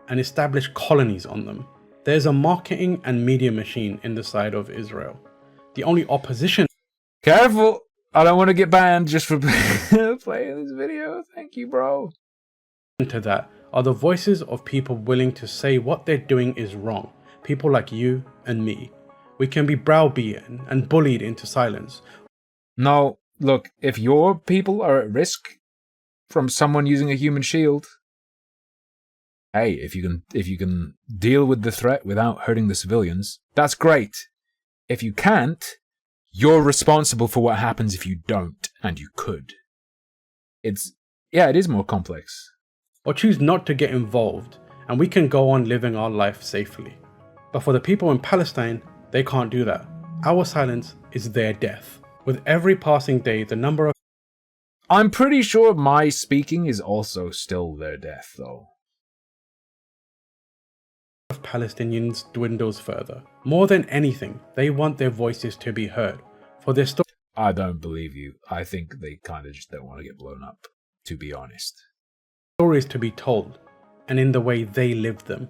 and establish colonies on them. There's a marketing and media machine in the side of Israel. The only opposition... Careful! I don't want to get banned just for playing this video. Thank you, bro. ...to that are the voices of people willing to say what they're doing is wrong. People like you and me. We can be browbeaten and bullied into silence. No, look, if your people are at risk from someone using a human shield, hey, if you can deal with the threat without hurting the civilians, that's great. If you can't, you're responsible for what happens if you don't, and you could. It is more complex. Or choose not to get involved, and we can go on living our life safely. But for the people in Palestine, they can't do that. Our silence is their death. With every passing day, the number of... I'm pretty sure my speaking is also still their death, though. Palestinians dwindles further. More than anything, they want their voices to be heard. For their I don't believe you. I think they kind of just don't want to get blown up, to be honest. Stories to be told, and in the way they live them.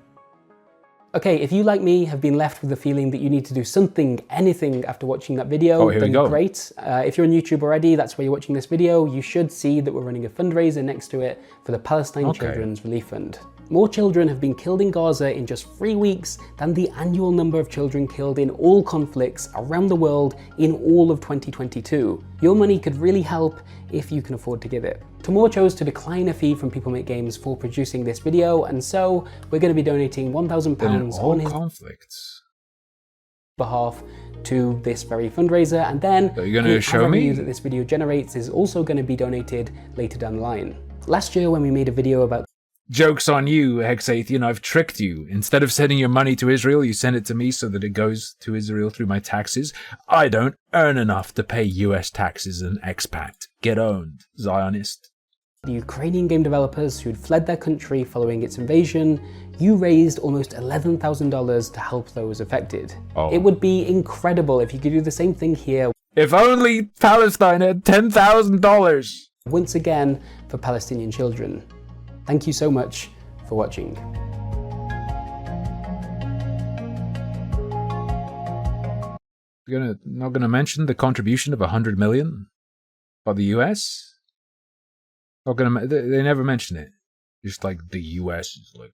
Okay, if you, like me, have been left with the feeling that you need to do something, anything after watching that video, then great. If you're on YouTube already, that's where you're watching this video, you should see that we're running a fundraiser next to it for the Palestine Children's Relief Fund. More children have been killed in Gaza in just 3 weeks than the annual number of children killed in all conflicts around the world in all of 2022. Your money could really help if you can afford to give it. Tomorrow chose to decline a fee from People Make Games for producing this video, and so we're going to be donating £1,000 on his behalf to this very fundraiser, and then so you're going to show me that this video generates is also going to be donated later down the line. Last year when we made a video about... Joke's on you, Hexathean, I've tricked you. Instead of sending your money to Israel, you send it to me so that it goes to Israel through my taxes. I don't earn enough to pay US taxes as an expat. Get owned, Zionist. The Ukrainian game developers who'd fled their country following its invasion, you raised almost $11,000 to help those affected. It would be incredible if you could do the same thing here. If only Palestine had $10,000! Once again, for Palestinian children. Thank you so much for watching. Not gonna mention the contribution of $100 million by the US? They never mention it. Just like the US is like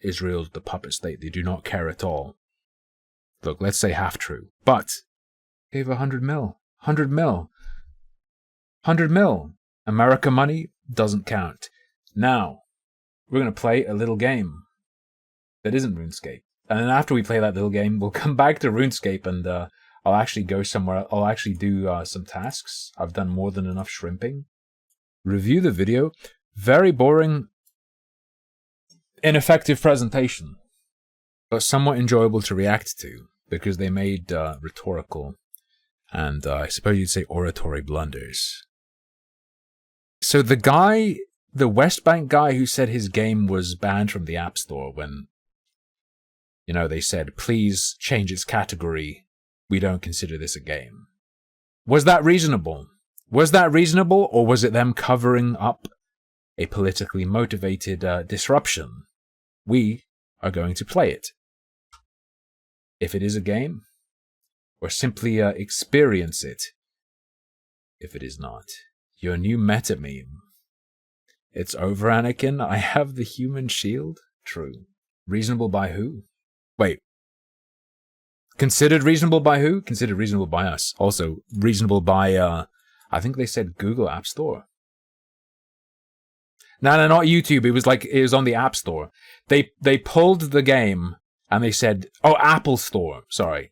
Israel's the puppet state. They do not care at all. Look, let's say half true. But gave 100 mil. 100 mil. 100 mil. America money doesn't count. Now, we're going to play a little game that isn't RuneScape. And then after we play that little game, we'll come back to RuneScape and I'll actually go somewhere. I'll actually do some tasks. I've done more than enough shrimping. Review the video. Very boring, ineffective presentation, but somewhat enjoyable to react to because they made rhetorical and I suppose you'd say oratory blunders. So the West Bank guy who said his game was banned from the App Store when, they said, please change its category. We don't consider this a game. Was that reasonable? Was that reasonable, or was it them covering up a politically motivated disruption? We are going to play it. If it is a game, or simply experience it. If it is not. Your new meta meme. It's over, Anakin. I have the human shield. True. Reasonable by who? Wait. Considered reasonable by who? Considered reasonable by us. Also, reasonable by, I think they said Google App Store. No, not YouTube. It was on the App Store. They pulled the game and they said, Apple Store. Sorry.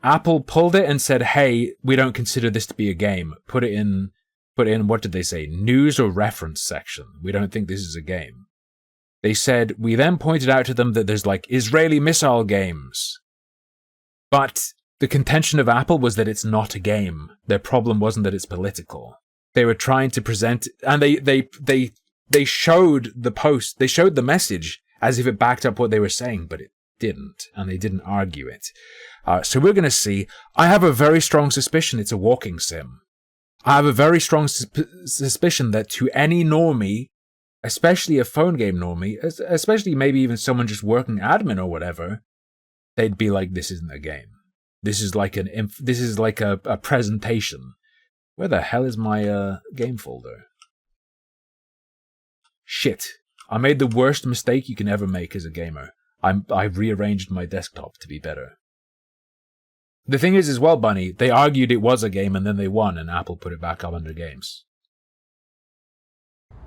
Apple pulled it and said, hey, we don't consider this to be a game. Put it in put in, what did they say? News or reference section. We don't think this is a game. They said, we then pointed out to them that there's like Israeli missile games. But the contention of Apple was that it's not a game. Their problem wasn't that it's political. They were trying to present, and they showed the post, they showed the message as if it backed up what they were saying, but it didn't, and they didn't argue it. So we're going to see. I have a very strong suspicion it's a walking sim. I have a very strong suspicion that to any normie, especially a phone game normie, especially maybe even someone just working admin or whatever, they'd be like, this isn't a game. This is like a presentation. Where the hell is my game folder? Shit. I made the worst mistake you can ever make as a gamer. I rearranged my desktop to be better. The thing is as well, Bunny, they argued it was a game and then they won and Apple put it back up under games.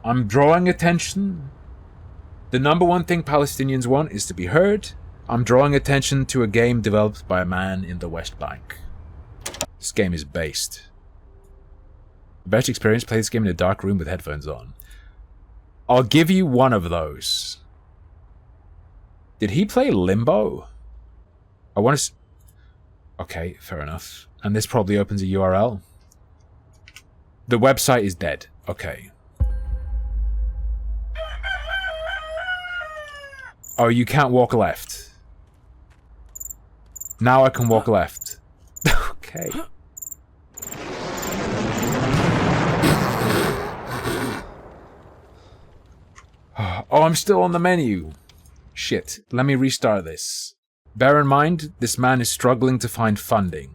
I'm drawing attention. The number one thing Palestinians want is to be heard. I'm drawing attention to a game developed by a man in the West Bank. This game is based. Best experience, play this game in a dark room with headphones on. I'll give you one of those. Did he play Limbo? I want to... Okay, fair enough. And this probably opens a URL. The website is dead. Okay. Oh, you can't walk left. Now I can walk left. Okay. Oh, I'm still on the menu. Shit, let me restart this. Bear in mind, this man is struggling to find funding.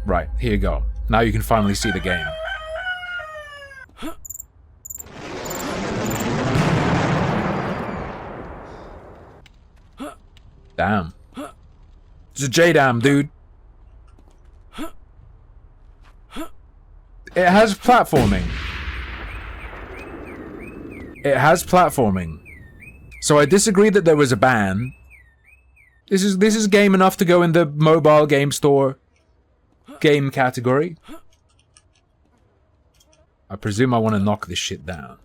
Right, here you go. Now you can finally see the game. Damn. It's a J-Dam, dude. It has platforming. It has platforming. So I disagree that there was a ban. This is game enough to go in the mobile game store game category. I presume I want to knock this shit down.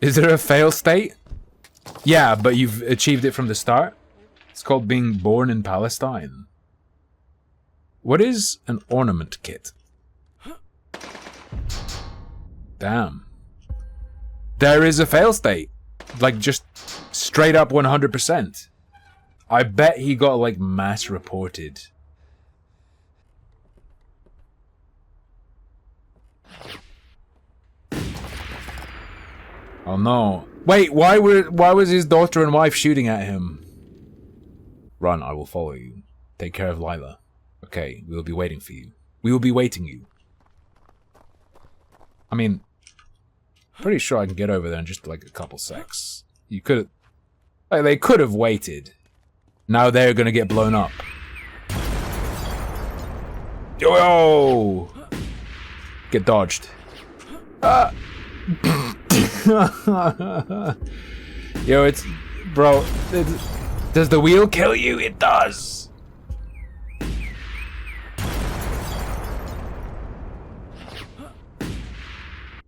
Is there a fail state? Yeah, but you've achieved it from the start. It's called being born in Palestine. What is an ornament kit? Damn. There is a fail state. Like, just straight up 100%. I bet he got, like, mass reported. Oh no. Wait, why was his daughter and wife shooting at him? Run, I will follow you. Take care of Lila. Okay, we will be waiting for you. We will be waiting you. I mean, pretty sure I can get over there in just like a couple secs. You could, like, they could have waited. Now they're gonna get blown up. Yo! Get dodged. Yo, it's... Bro, does the wheel kill you? It does!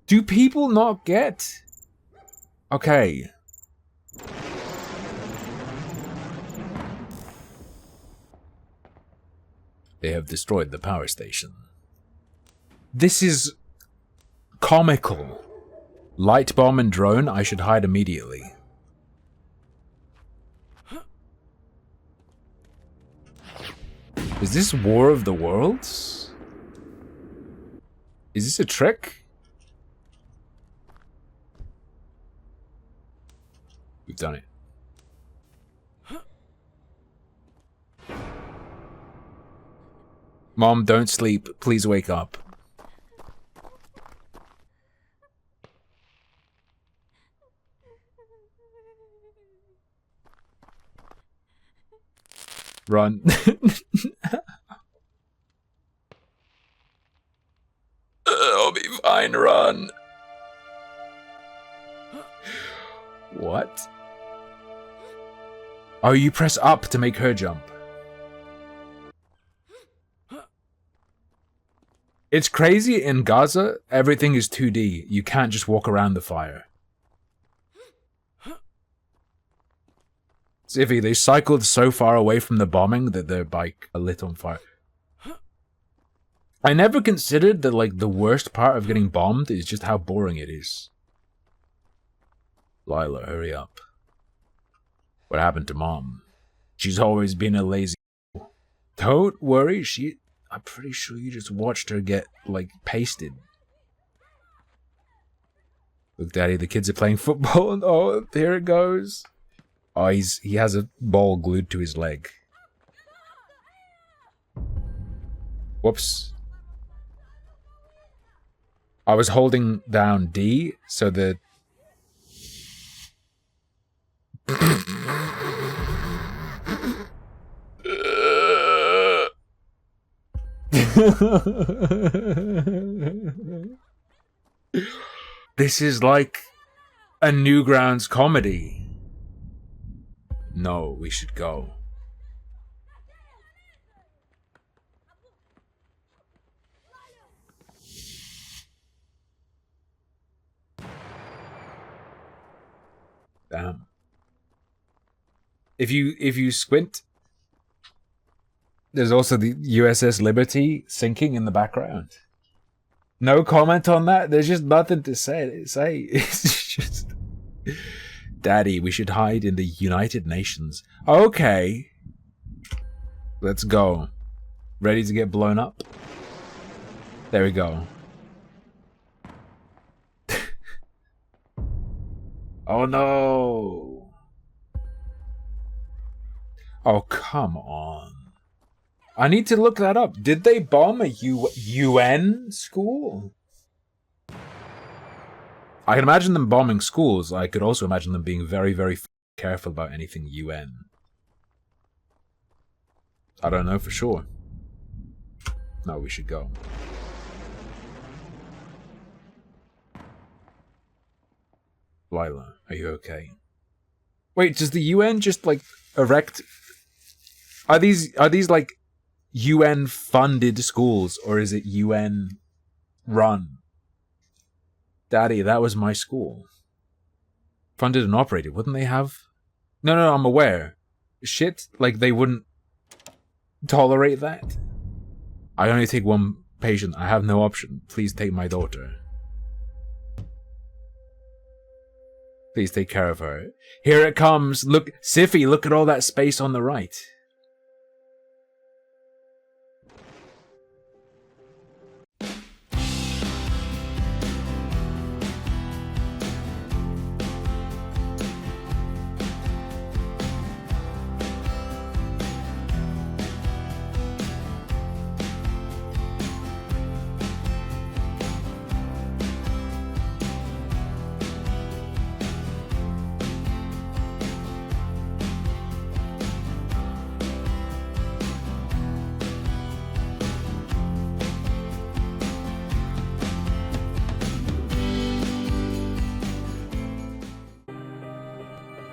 Do people not get... Okay. They have destroyed the power station. This is... comical. Light bomb and drone, I should hide immediately. Is this War of the Worlds? Is this a trick? We've done it. Mom, don't sleep. Please wake up. Run. I'll be fine, run. What? Oh, you press up to make her jump. It's crazy, in Gaza, everything is 2D. You can't just walk around the fire. Ziffy, they cycled so far away from the bombing that their bike are lit on fire. I never considered that, like, the worst part of getting bombed is just how boring it is. Lila, hurry up. What happened to Mom? She's always been a lazy... Don't worry, I'm pretty sure you just watched her get, like, pasted. Look, Daddy, the kids are playing football. Oh, here it goes. Oh, he has a ball glued to his leg. Whoops. I was holding down D, so the... This is like a Newgrounds comedy. No, we should go. Damn. If you squint, there's also the USS Liberty sinking in the background. No comment on that. There's just nothing to say. It's just... Daddy, we should hide in the United Nations. Okay. Let's go. Ready to get blown up? There we go. Oh no. Oh, come on. I need to look that up. Did they bomb a UN school? I can imagine them bombing schools. I could also imagine them being very, very careful about anything UN. I don't know for sure. No, we should go. Lila, are you okay? Wait, does the UN just, like, erect... Are these like, UN-funded schools, or is it UN-run? Daddy, that was my school. Funded and operated, wouldn't they have... No, I'm aware. Shit, like, they wouldn't tolerate that? I only take one patient. I have no option. Please take my daughter. Please take care of her. Here it comes. Look, Siffy, look at all that space on the right.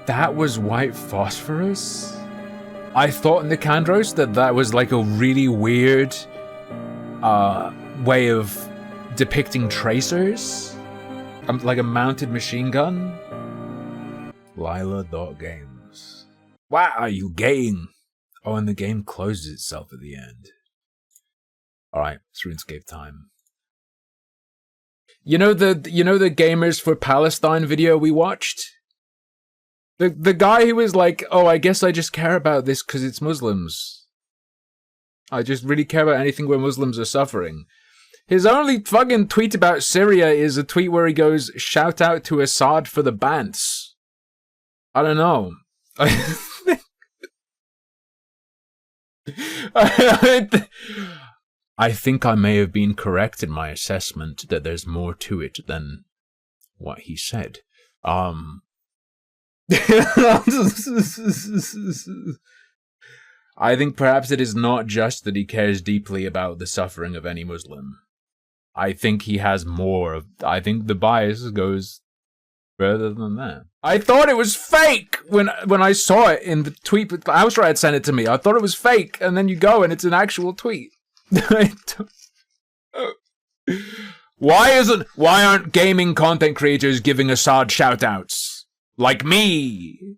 That was white phosphorus? I thought in the Candros that was like a really weird way of depicting tracers. Like a mounted machine gun. Lila.games. Wow, you game. Oh, and the game closes itself at the end. Alright, it's RuneScape time. You know the Gamers for Palestine video we watched? The guy who was like, oh, I guess I just care about this because it's Muslims. I just really care about anything where Muslims are suffering. His only fucking tweet about Syria is a tweet where he goes, shout out to Assad for the bants. I don't know. I think I may have been correct in my assessment that there's more to it than what he said. I think perhaps it is not just that he cares deeply about the suffering of any Muslim. I think he has more of... I think the bias goes further than that. I thought it was fake when I saw it in the tweet. Austra had sent it to me. I thought it was fake, and then you go and it's an actual tweet. Why aren't gaming content creators giving Assad shoutouts? Like me?